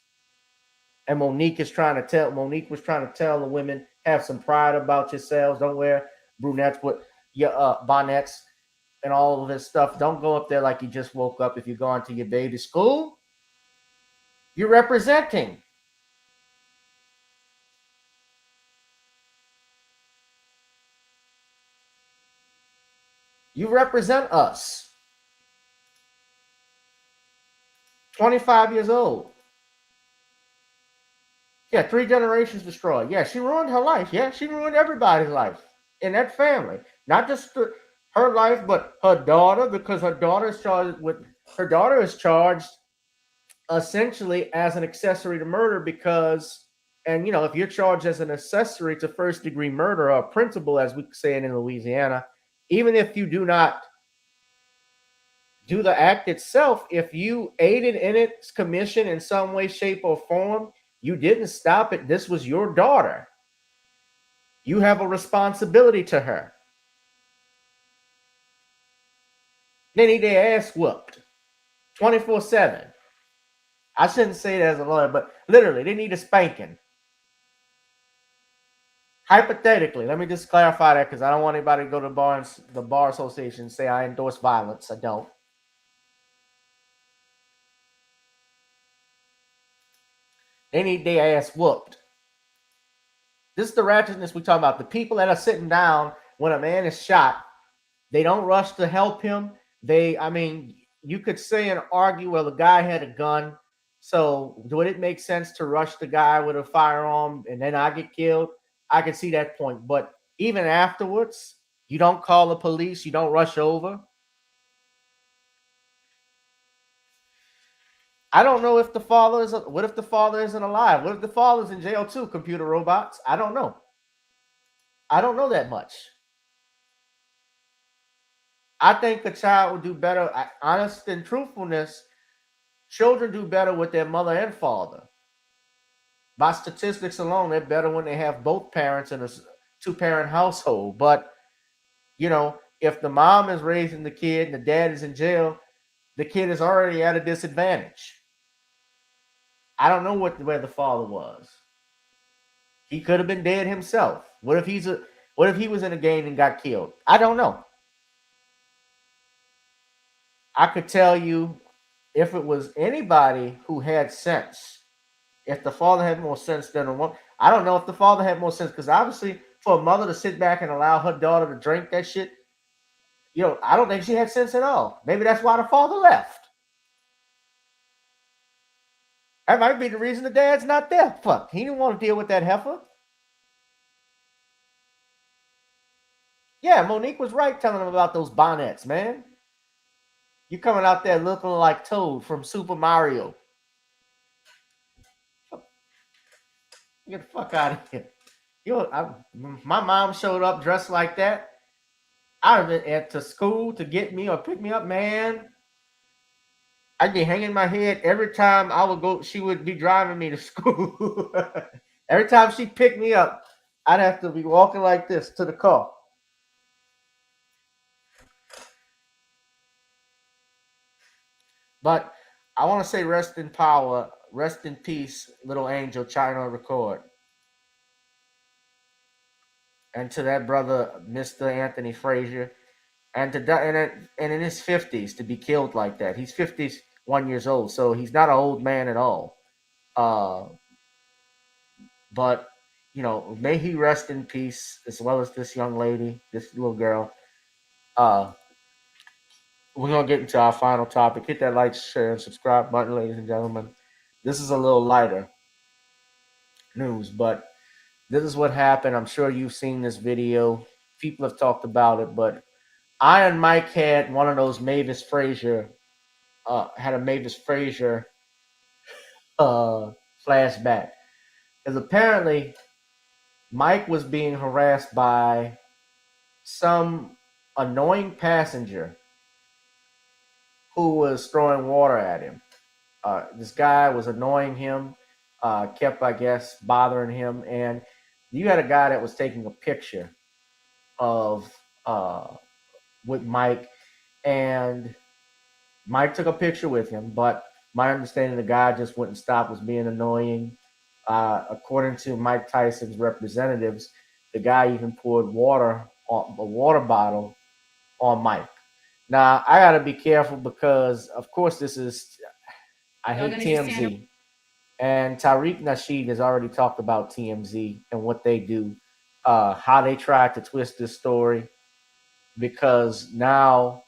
And Monique was trying to tell the women, have some pride about yourselves. Don't wear brunettes with your bonnets and all of this stuff. Don't go up there like you just woke up if you're going to your baby's school. You're representing. You represent us. 25 years old. Yeah, 3 generations destroyed. Yeah, she ruined her life. Yeah, she ruined everybody's life in that family. Not just her life, but her daughter, because her daughter is charged essentially as an accessory to murder because, and you know, if you're charged as an accessory to first degree murder or principal, as we say it in Louisiana, even if you do not do the act itself, if you aided in its commission in some way, shape, or form, you didn't stop it. This was your daughter. You have a responsibility to her. They need their ass whooped 24/7. I shouldn't say that as a lawyer, but literally, they need a spanking. Hypothetically, let me just clarify that because I don't want anybody to go to the bar association and say I endorse violence. I don't. They need their ass whooped. This is the ratchetness we talk about. The people that are sitting down when a man is shot, they don't rush to help him. You could say and argue, well, the guy had a gun. So would it make sense to rush the guy with a firearm and then I get killed? I can see that point. But even afterwards, you don't call the police. You don't rush over. I don't know if the father is. What if the father isn't alive? What if the father's in jail too? Computer robots. I don't know. I don't know that much. I think a child would do better. Honest and truthfulness, children do better with their mother and father. By statistics alone, they're better when they have both parents in a 2-parent household. But, you know, if the mom is raising the kid and the dad is in jail, the kid is already at a disadvantage. I don't know where the father was. He could have been dead himself. What if he was in a game and got killed? I don't know. I could tell you if it was anybody who had sense, if the father had more sense than the one. I don't know if the father had more sense because obviously for a mother to sit back and allow her daughter to drink that shit, you know, I don't think she had sense at all. Maybe that's why the father left. That might be the reason the dad's not there. Fuck, he didn't want to deal with that heifer. Yeah, Monique was right telling him about those bonnets, man. You coming out there looking like Toad from Super Mario. Get the fuck out of here. My mom showed up dressed like that. I'd have been to school to get me or pick me up, man. I'd be hanging my head every time I would go. She would be driving me to school. Every time she picked me up, I'd have to be walking like this to the car. But I want to say rest in power, rest in peace, little angel China Record. And to that brother, Mr. Anthony Frazier, and in his 50s to be killed like that. He's 51 years old, so he's not an old man at all. But you know, may he rest in peace, as well as this young lady, this little girl. We're gonna get into our final topic. Hit that like, share, and subscribe button, ladies and gentlemen. this is a little lighter news, but this is what happened. I'm sure you've seen this video. People have talked about it, but Iron Mike had one of those Mavis Frazier, had a Mavis Frazier flashback. Because apparently Mike was being harassed by some annoying passenger who was throwing water at him. This guy was annoying him, kept, I guess, bothering him. And you had a guy that was taking a picture of with Mike, and Mike took a picture with him, but my understanding, the guy just wouldn't stop, was being annoying. According to Mike Tyson's representatives, the guy even poured water on a water bottle on Mike. Now, I got to be careful because, of course, this is, I hate TMZ. And Tariq Nasheed has already talked about TMZ and what they do, how they try to twist this story, because now,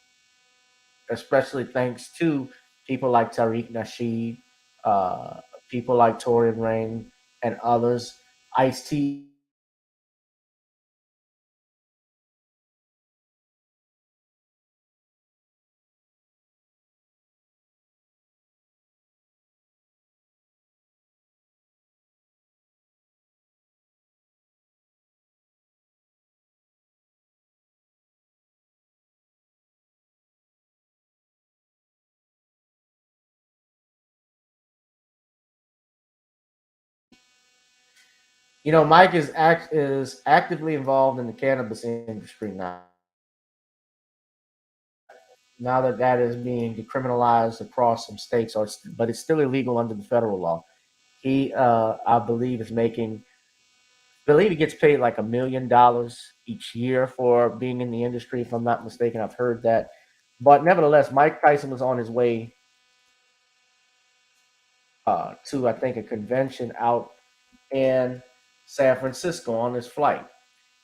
especially thanks to people like Tariq Nasheed, uh, people like Torin Rain, and others, Ice-T. You know, Mike is actively involved in the cannabis industry now. Now that that is being decriminalized across some states, but it's still illegal under the federal law. He, I believe, is making. I believe he gets paid like $1 million each year for being in the industry, if I'm not mistaken. I've heard that, but nevertheless, Mike Tyson was on his way to, I think, a convention out in San Francisco on his flight,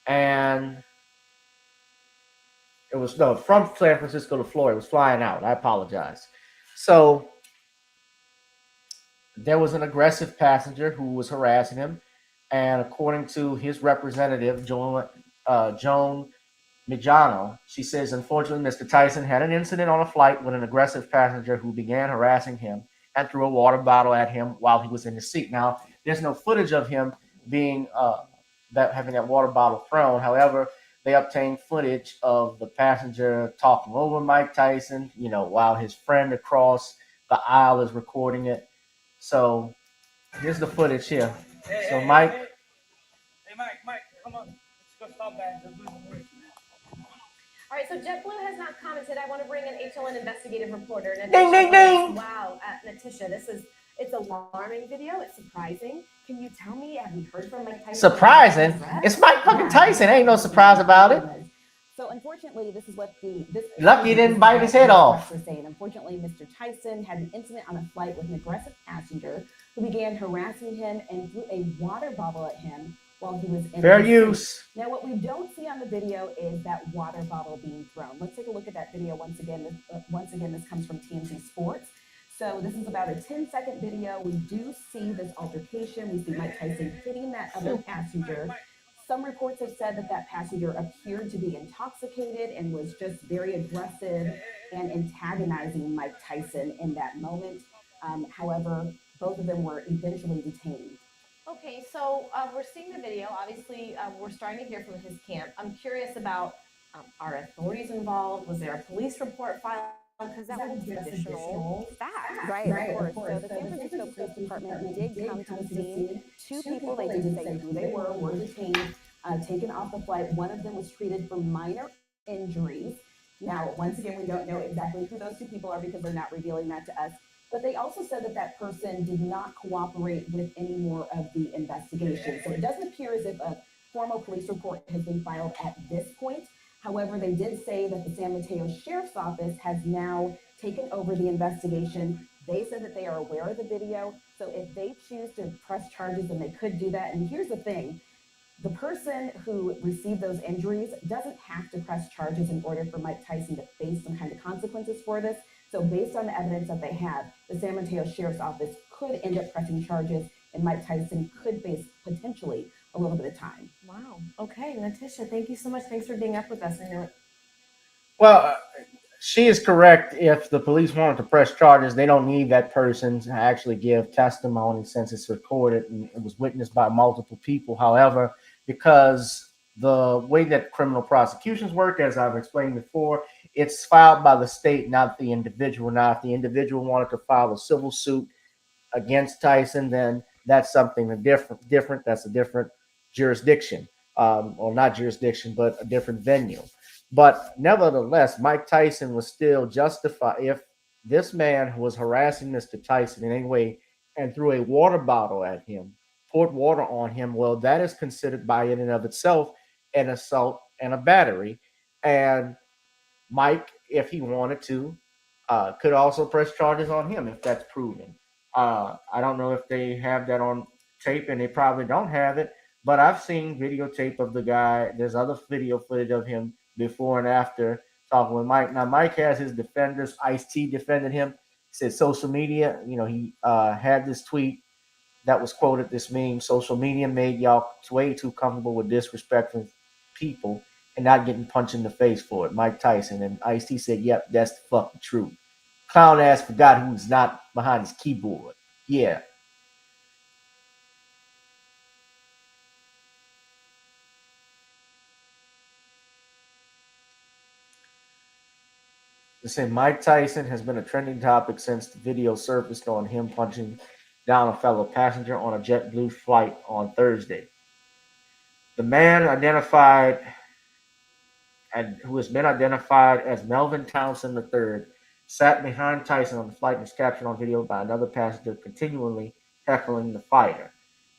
and it was no from San Francisco to Florida. It was flying out. I apologize. So there was an aggressive passenger who was harassing him, and according to his representative, Joan Mijano, she says, unfortunately, Mr. Tyson had an incident on a flight with an aggressive passenger who began harassing him and threw a water bottle at him while he was in his seat. Now, there's no footage of him being having that water bottle thrown. However, they obtained footage of the passenger talking over Mike Tyson, while his friend across the aisle is recording it. So here's the footage here. So Mike. Hey, Mike, come on. Let's go stop that. All right, so JetBlue has not commented. I want to bring in HLN investigative reporter Natisha. Ding, ding, ding. Wow, Natisha, it's alarming video. It's surprising. Can you tell me, have you heard from Mike Tyson? Surprising? It's Mike fucking Tyson. Ain't no surprise about it. So unfortunately, this is what Lucky he didn't bite his head off. Saying. Unfortunately, Mr. Tyson had an incident on a flight with an aggressive passenger who began harassing him and threw a water bottle at him while he was in fair use. Now, what we don't see on the video is that water bottle being thrown. Let's take a look at that video once again. This comes from TMZ Sports. So this is about a 10-second video. We do see this altercation. We see Mike Tyson hitting that other passenger. Some reports have said that passenger appeared to be intoxicated and was just very aggressive and antagonizing Mike Tyson in that moment. However, both of them were eventually detained. Okay, so we're seeing the video. Obviously, we're starting to hear from his camp. I'm curious about, are authorities involved? Was there a police report filed? Because that would be additional fact. Right, of course. So the San Francisco Police Department did come to the scene. Two people, they didn't say who they were detained, taken off the flight. One of them was treated for minor injuries. Now, once again, we don't know exactly who those two people are because they're not revealing that to us. But they also said that person did not cooperate with any more of the investigation. So it doesn't appear as if a formal police report has been filed at this point. However, they did say that the San Mateo Sheriff's Office has now taken over the investigation. They said that they are aware of the video. So if they choose to press charges, then they could do that. And here's the thing. The person who received those injuries doesn't have to press charges in order for Mike Tyson to face some kind of consequences for this. So based on the evidence that they have, the San Mateo Sheriff's Office could end up pressing charges, and Mike Tyson could face potentially a little bit of time. Wow. Okay, Natisha, thank you so much. Thanks for being up with us. Well, she is correct. If the police wanted to press charges, they don't need that person to actually give testimony since it's recorded and it was witnessed by multiple people. However, because the way that criminal prosecutions work, as I've explained before, it's filed by the state, not the individual. Now, if the individual wanted to file a civil suit against Tyson, then that's something different. That's a different jurisdiction, or not jurisdiction, but a different venue. But nevertheless, Mike Tyson was still justified. If this man was harassing Mr. Tyson in any way and threw a water bottle at him, poured water on him, well, that is considered by in and of itself an assault and a battery. And Mike, if he wanted to, could also press charges on him if that's proven. I don't know if they have that on tape, and they probably don't have it, but I've seen videotape of the guy. There's other video footage of him before and after talking with Mike. Now, Mike has his defenders. Ice-T defended him. He said social media, he had this tweet that was quoted, this meme: social media made y'all way too comfortable with disrespecting people and not getting punched in the face for it. Mike Tyson. And Ice-T said, yep, that's the fucking truth. Clown ass forgot who's not behind his keyboard. Yeah. They say Mike Tyson has been a trending topic since the video surfaced on him punching down a fellow passenger on a JetBlue flight on Thursday. The man who has been identified as Melvin Townsend III, sat behind Tyson on the flight and is captured on video by another passenger continually heckling the fighter.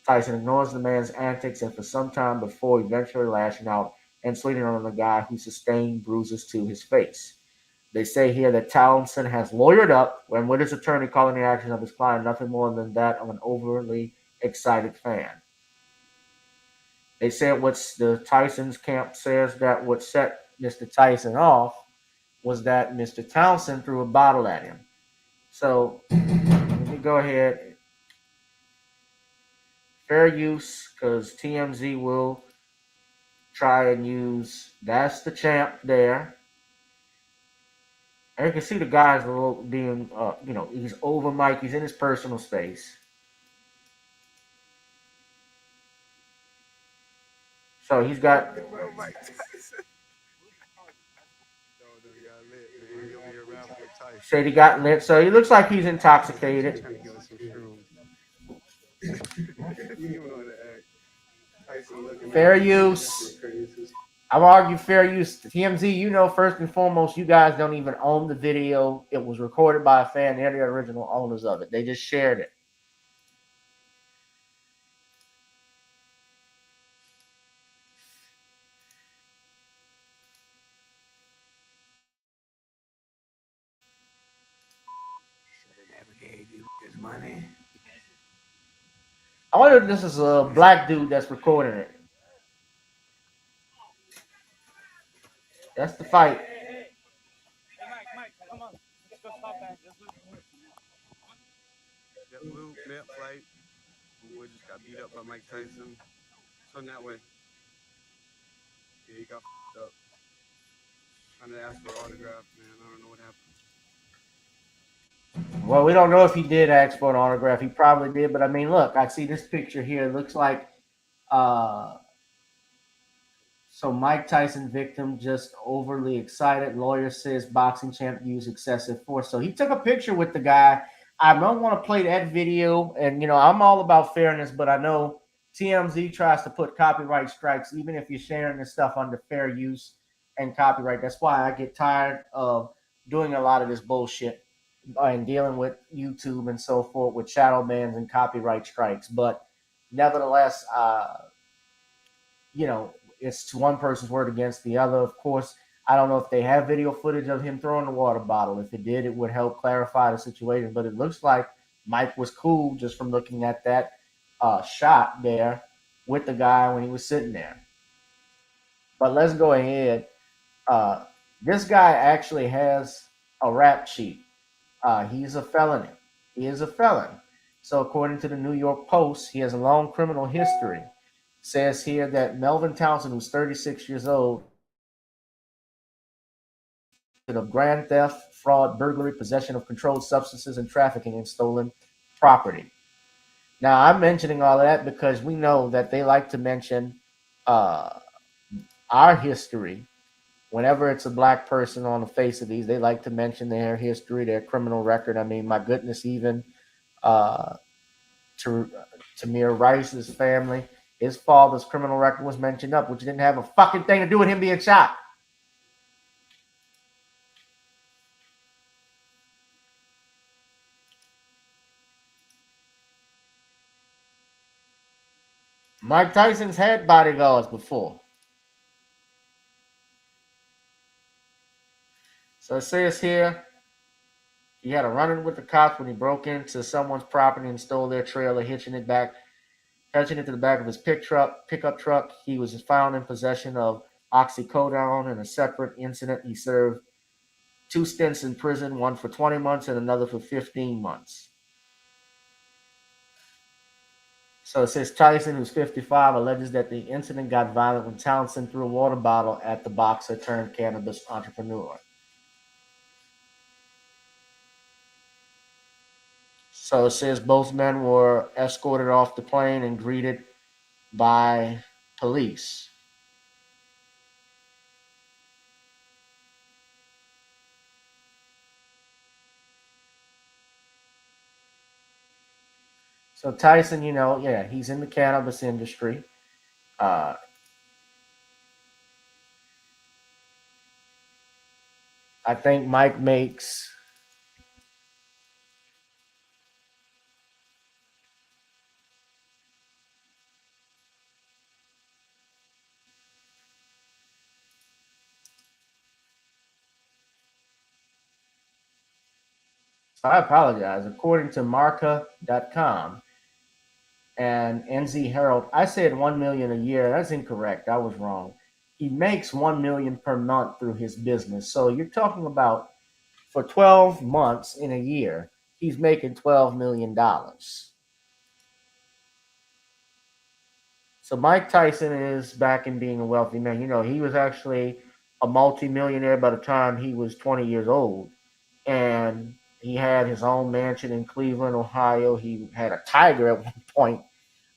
Tyson ignores the man's antics and for some time before eventually lashing out and swinging on the guy who sustained bruises to his face. They say here that Townsend has lawyered up when with his attorney calling the actions of his client nothing more than that of an overly excited fan. They said the Tyson's camp says that what set Mr. Tyson off was that Mr. Townsend threw a bottle at him. So let me go ahead. Fair use, because TMZ will try and use, that's the champ there. And you can see the guy's being, he's over Mike. He's in his personal space. So he's got. Said he got lit. So he looks like he's intoxicated. Fair use. I've argued fair use. TMZ, first and foremost, you guys don't even own the video. It was recorded by a fan. They're the original owners of it. They just shared it. I wonder if this is a black dude that's recording it. That's the fight. Hey, Mike, come on. Let's go stop that. JetBlue mid flight. We just got beat up by Mike Tyson. Turn that way. Yeah, he got f***ed up. Trying to ask for an autograph, man. I don't know what happened. Well, we don't know if he did ask for an autograph. He probably did, but I mean, look, I see this picture here. It looks like so Mike Tyson victim just overly excited. Lawyer says boxing champ used excessive force. So he took a picture with the guy. I don't want to play that video, and I'm all about fairness, but I know TMZ tries to put copyright strikes even if you're sharing this stuff under fair use and copyright. That's why I get tired of doing a lot of this bullshit and dealing with YouTube and so forth with shadow bans and copyright strikes. But nevertheless, it's one person's word against the other. Of course, I don't know if they have video footage of him throwing the water bottle. If it did, it would help clarify the situation. But it looks like Mike was cool just from looking at that shot there with the guy when he was sitting there. But let's go ahead. This guy actually has a rap sheet. He's a felon. He is a felon. So, according to the New York Post, he has a long criminal history. Says here that Melvin Townsend, who's 36 years old, of grand theft, fraud, burglary, possession of controlled substances, and trafficking in stolen property. Now, I'm mentioning all of that because we know that they like to mention uh, our history. Whenever it's a black person on the face of these, they like to mention their history, their criminal record. I mean, my goodness, even uh, to Tamir Rice's family, his father's criminal record was mentioned up, which didn't have a fucking thing to do with him being shot. Mike Tyson's had bodyguards before. So it says here he had a run-in with the cops when he broke into someone's property and stole their trailer, hitching it to the back of his pickup truck. He was found in possession of oxycodone. In a separate incident, he served 2 stints in prison, one for 20 months and another for 15 months. So it says Tyson, who's 55, alleges that the incident got violent when Townsend threw a water bottle at the boxer turned cannabis entrepreneur. So it says both men were escorted off the plane and greeted by police. So Tyson, he's in the cannabis industry. I think Mike makes I apologize. According to Marca.com and NZ Herald, I said 1 million a year. That's incorrect. I was wrong. He makes 1 million per month through his business. So you're talking about for 12 months in a year, he's making $12 million. So Mike Tyson is back in being a wealthy man. He was actually a multimillionaire by the time he was 20 years old. And he had his own mansion in Cleveland, Ohio. He had a tiger at one point.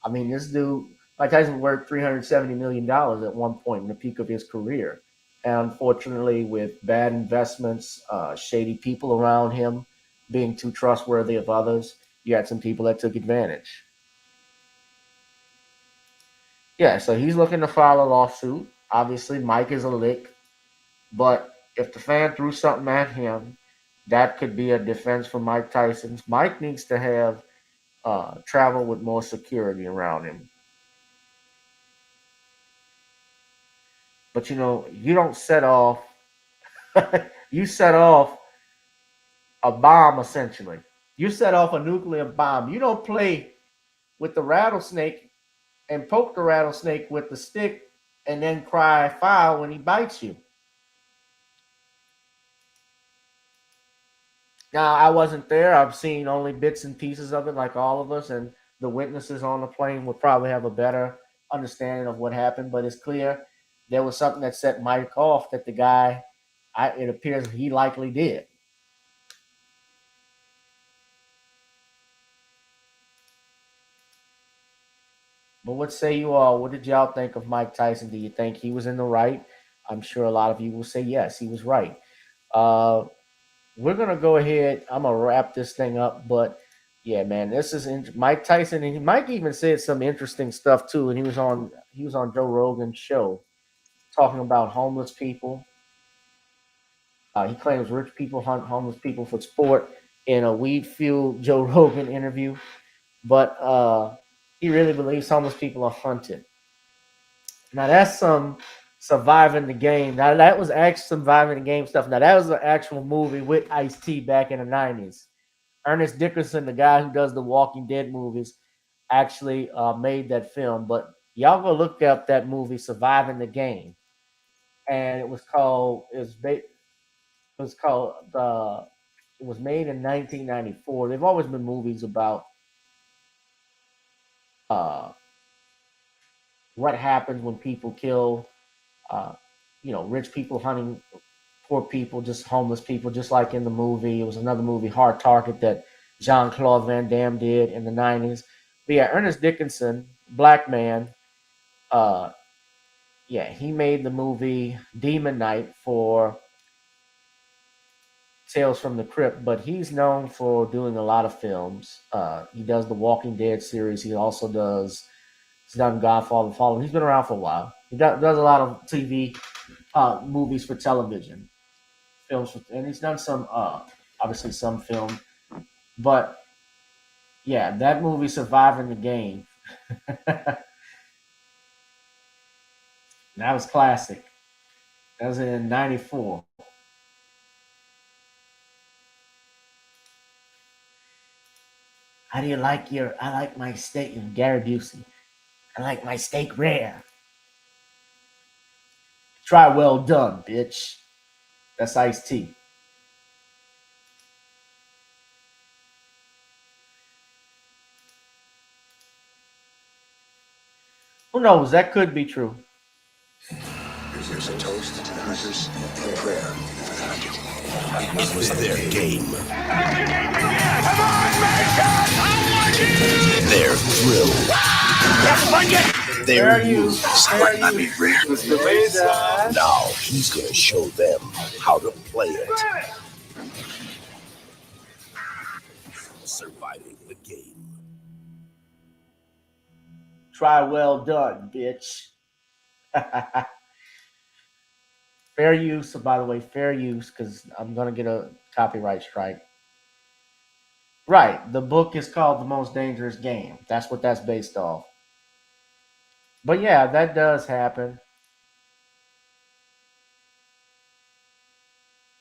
I mean, this dude, Mike Tyson, worth $370 million at one point in the peak of his career. And unfortunately, with bad investments, shady people around him, being too trustworthy of others, you had some people that took advantage. Yeah, so he's looking to file a lawsuit. Obviously, Mike is a lick, but if the fan threw something at him, that could be a defense for Mike Tyson. Mike needs to have travel with more security around him. But you don't set off. You set off a bomb essentially. You set off a nuclear bomb. You don't play with the rattlesnake and poke the rattlesnake with the stick and then cry foul when he bites you. Now, I wasn't there. I've seen only bits and pieces of it, like all of us, and the witnesses on the plane would probably have a better understanding of what happened. But it's clear there was something that set Mike off that the guy, it appears he likely did. But what say you all? What did y'all think of Mike Tyson? Do you think he was in the right? I'm sure a lot of you will say yes, he was right. We're gonna go ahead. I'm gonna wrap this thing up, but yeah, man, this is Mike Tyson, and Mike even said some interesting stuff too. And he was on Joe Rogan's show talking about homeless people. He claims rich people hunt homeless people for sport in a weed fueled Joe Rogan interview, but he really believes homeless people are hunted. Now that's some surviving the game. Now that was actually surviving the game stuff. Now that was an actual movie with Ice-T back in the 90s. Ernest Dickerson, the guy who does the Walking Dead movies, actually made that film. But y'all go look up that movie, Surviving the Game, and it was called it was made in 1994. There've always been movies about what happens when people kill, uh, rich people hunting poor people, just homeless people, just like in the movie. It was another movie, Hard Target, that Jean-Claude Van Damme did in the 90s. But yeah, Ernest Dickinson, black man, uh, yeah, he made the movie Demon Knight for Tales from the Crypt, but he's known for doing a lot of films. He does the Walking Dead series. He's done Godfather, Fallen. He's been around for a while. He does a lot of TV movies for television, films, and he's done some, obviously some film. But yeah, that movie, Surviving the Game, that was classic. That was in '94. How do you like your? I like my steak. Gary Busey. I like my steak rare. Try well done, bitch. That's Ice-T. Who knows? That could be true. Here's a toast to the hunters and a prayer for the hunted. It was their game. Come on, their thrill. Their rules. Now he's gonna show them how to play it. Surviving the game. Try well done, bitch. Fair use, by the way, fair use, because I'm going to get a copyright strike. Right. The book is called The Most Dangerous Game. That's what that's based off. But yeah, that does happen.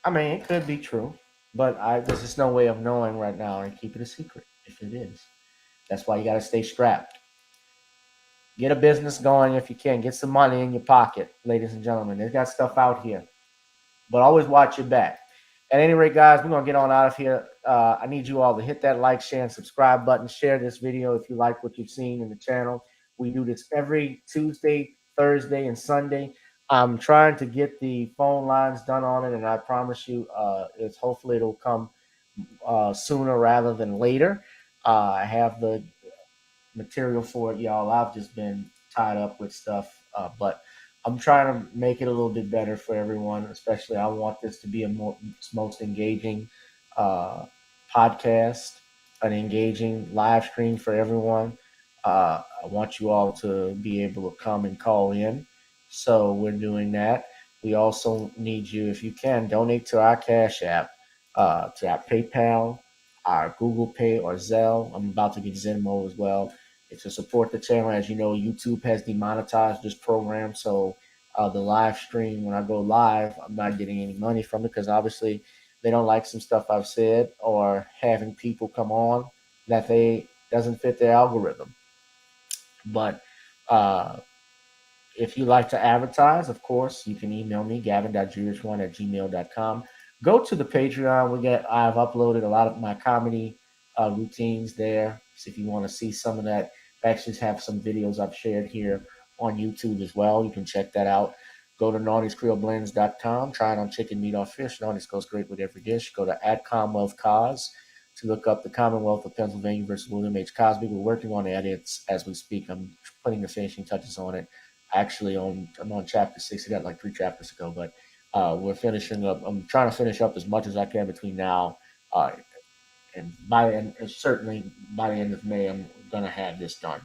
I mean, it could be true, but there's just no way of knowing right now and keep it a secret if it is. That's why you got to stay strapped. Get a business going if you can. Get some money in your pocket, ladies and gentlemen. They've got stuff out here. But always watch your back. At any rate, guys, we're going to get on out of here. I need you all to hit that like, share, and subscribe button. Share this video if you like what you've seen in the channel. We do this every Tuesday, Thursday, and Sunday. I'm trying to get the phone lines done on it, and I promise you hopefully it'll come sooner rather than later. I have the material for it, y'all. I've just been tied up with stuff, but I'm trying to make it a little bit better for everyone. Especially, I want this to be most engaging podcast, an engaging live stream for everyone. I want you all to be able to come and call in, so we're doing that. We also need you, if you can, donate to our Cash App, to our PayPal, our Google Pay, or Zelle. I'm about to get Venmo as well. To support the channel. As you know, YouTube has demonetized this program, so the live stream, when I go live, I'm not getting any money from it because obviously they don't like some stuff I've said or having people come on that doesn't fit their algorithm. But if you like to advertise, of course, you can email me, gavin.jewish1@gmail.com. Go to the Patreon. I've uploaded a lot of my comedy routines there. So if you want to see some of that, I actually have some videos I've shared here on YouTube as well. You can check that out. Go to naughtyscreolblends.com. Try it on chicken, meat, or fish. Naughty's goes great with every dish. Go to @CommonwealthCause to look up the Commonwealth of Pennsylvania versus William H. Cosby. We're working on the edits as we speak. I'm putting the finishing touches on it. Actually, I'm on chapter 6. I got like 3 chapters to go, but we're finishing up. I'm trying to finish up as much as I can between now and certainly by the end of May, I'm gonna have this done.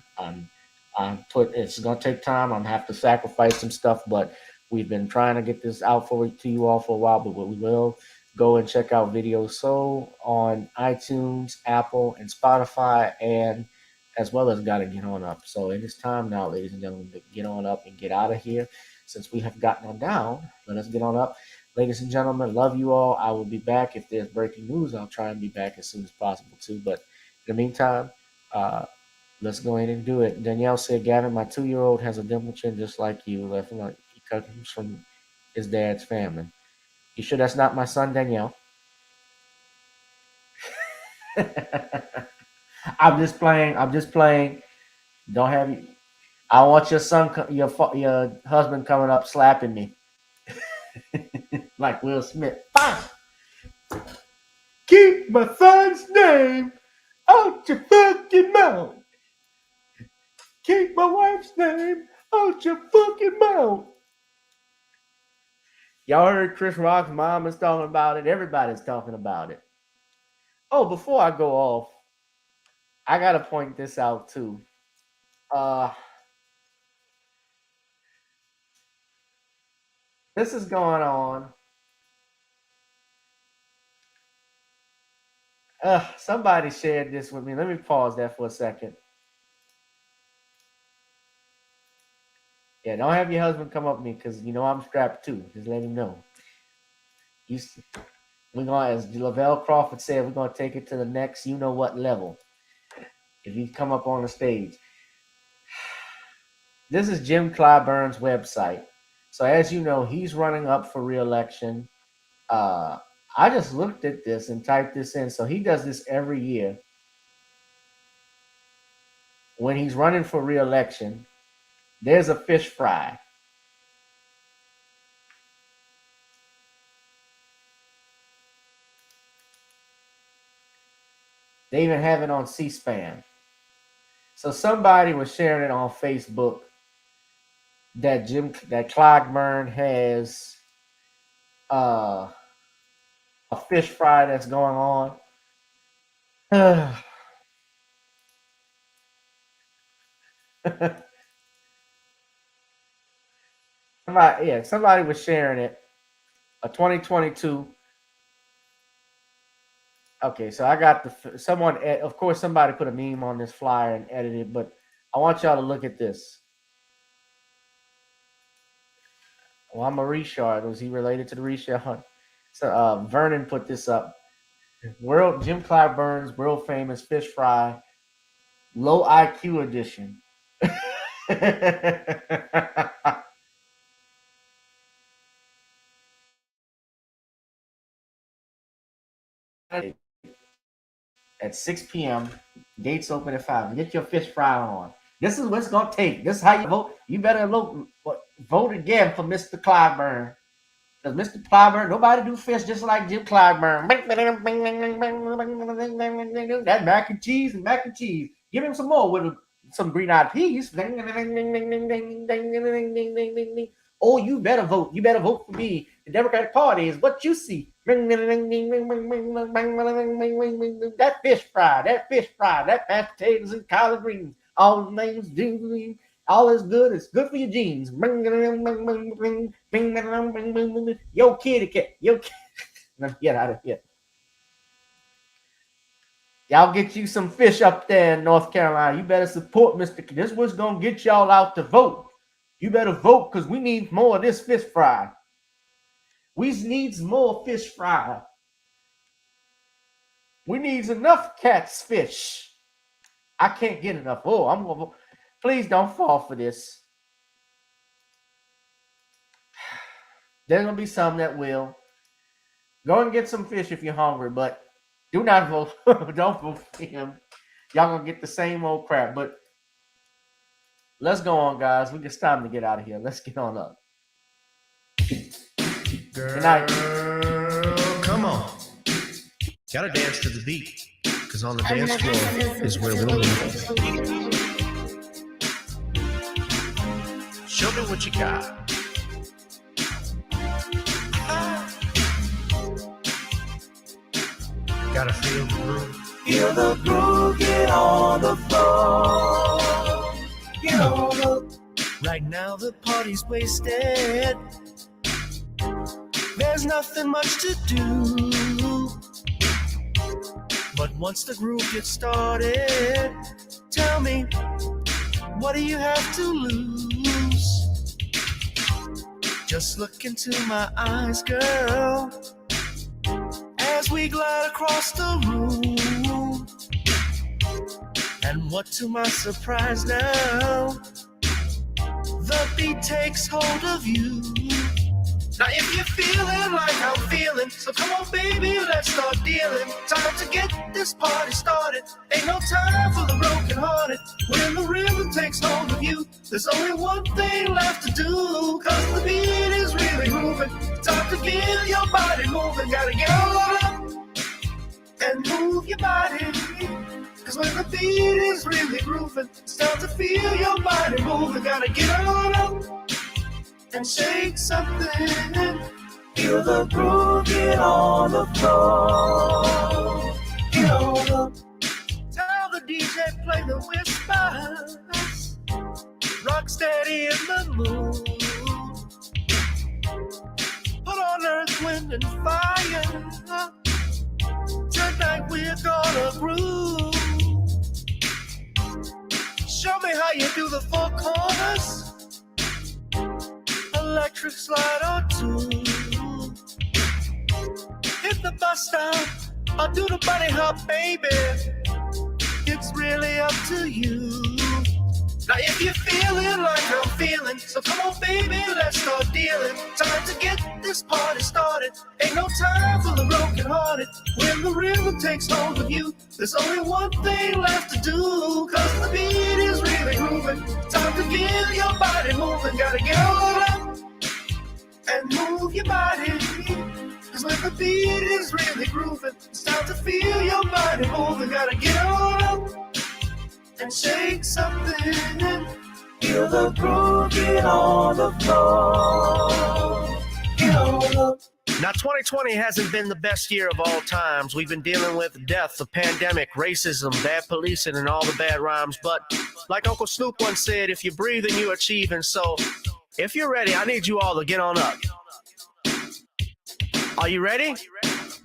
It's gonna take time. I'm gonna have to sacrifice some stuff, but we've been trying to get this out to you all for a while. But we will go and check out Video Soul on iTunes, Apple, and Spotify, and as well as Gotta Get On Up. So it is time now, ladies and gentlemen, to get on up and get out of here. Since we have gotten on down, let us get on up. Ladies and gentlemen, love you all. I will be back. If there's breaking news, I'll try and be back as soon as possible too. But in the meantime, let's go ahead and do it. Danielle said, Gavin, my 2-year-old has a dimple chin just like you. He comes from his dad's family. You sure that's not my son, Danielle? I'm just playing. Don't have you. I want your son, your husband coming up slapping me like Will Smith. Fine. Keep my son's name out your fucking mouth. Keep my wife's name out your fucking mouth. Y'all heard Chris Rock's mom is talking about it. Everybody's talking about it. Oh, before I go off, I gotta point this out too. This is going on. Somebody shared this with me. Let me pause that for a second. Yeah, don't have your husband come up to me because you know I'm strapped too. Just let him know. We're gonna, as Lavelle Crawford said, we're gonna take it to the next you know what level. If you come up on the stage. This is Jim Clyburn's website. So as you know, he's running up for re-election. I just looked at this and typed this in. So he does this every year. When he's running for re-election, there's a fish fry. They even have it on C-SPAN. So somebody was sharing it on Facebook that Clyburn has a fish fry that's going on. Somebody was sharing it. A 2022. Okay, so I got of course, somebody put a meme on this flyer and edited it, but I want y'all to look at this. Well, I'm a Richard. Was he related to the Richard? So Vernon put this up. Jim Clyburn's world famous fish fry, low IQ edition. At 6 p.m. Gates open at 5. Get your fish fry on. This is what it's gonna take. This is how you vote. You better vote again for Mr. Clyburn. Because Mr. Clyburn, nobody do fish just like Jim Clyburn. That mac and cheese. Give him some more with some green-eyed peas. Oh, you better vote. You better vote for me. The Democratic Party is what you see. That fish fry, that mashed potatoes and collard greens. All the names do. All is good. It's good for your genes. Yo, kitty cat. Let me get out of here. Y'all get you some fish up there in North Carolina. You better support Mr. This was going to get y'all out to vote. You better vote because we need more of this fish fry. We need more fish fry. We need enough cat's fish. I can't get enough. Oh, I'm going to vote. Please don't fall for this. There's going to be some that will. Go and get some fish if you're hungry, but do not vote. Don't vote for him. Y'all going to get the same old crap. But let's go on, guys. It's time to get out of here. Let's get on up. Good night. Come on. Gotta dance to the beat. Because on the dance floor is where we'll be. Show me what you got. Gotta feel the groove. Feel the groove, get on the floor. Get on the... Right now the party's wasted. There's nothing much to do. But once the groove gets started, tell me, what do you have to lose? Just look into my eyes, girl, as we glide across the room. And what to my surprise now, the beat takes hold of you. Now if you're feeling like I'm feeling, so come on baby, let's start dealing. Time to get this party started. Ain't no time for the broken hearted. When the rhythm rhythm takes hold of you, there's only one thing left to do. Cause the beat is really moving. Time to get your body moving. Gotta get on up and move your body. Cause when the beat is really grooving, it's time to feel your body moving. Gotta get on up and shake something. Feel the groove, get on the floor. Get on up. Tell the DJ play the whispers. Rock steady in the mood. Put on Earth, Wind, and Fire. Tonight we're gonna groove. Show me how you do the four corners. Electric slide or two. Hit the bus stop or do the bunny hop, baby. It's really up to you. Now if you're feeling like I'm feeling, so come on baby, let's start dealing. Time to get this party started. Ain't no time for the broken hearted. When the rhythm takes hold of you, there's only one thing left to do. Cause the beat is really grooving. Time to get your body moving. Gotta get on up and move your body. Cause when the beat is really grooving, it's time to feel your body moving. Gotta get on up and shake something. Feel the groove, get on the floor. Get on up. Now, 2020 hasn't been the best year of all times. We've been dealing with death, the pandemic, racism, bad policing, and all the bad rhymes. But like Uncle Snoop once said, if you're breathing, you're achieving. So if you're ready, I need you all to get on up. Are you ready?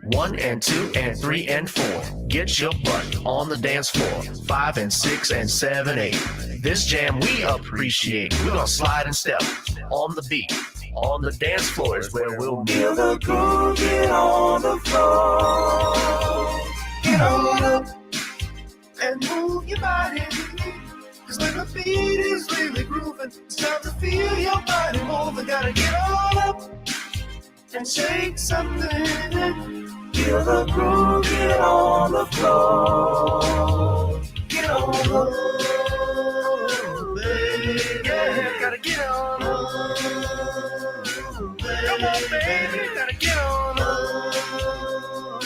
1 and 2 and 3 and 4. Get your butt on the dance floor. 5 and 6 and 7, 8. This jam we appreciate. We're gonna slide and step on the beat. On the dance floor is where we'll be. Feel the groove, get on the floor. Get on up and move your body. Cause when the beat is really grooving, it's time to feel your body moving. Gotta get on up and shake something. Feel the groove, get on the floor. Get on up, baby. Yeah, gotta get on up. Come on, baby, gotta get on up,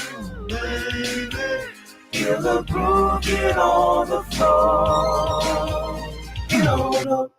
baby. Feel the groove, get on the floor. Get on up.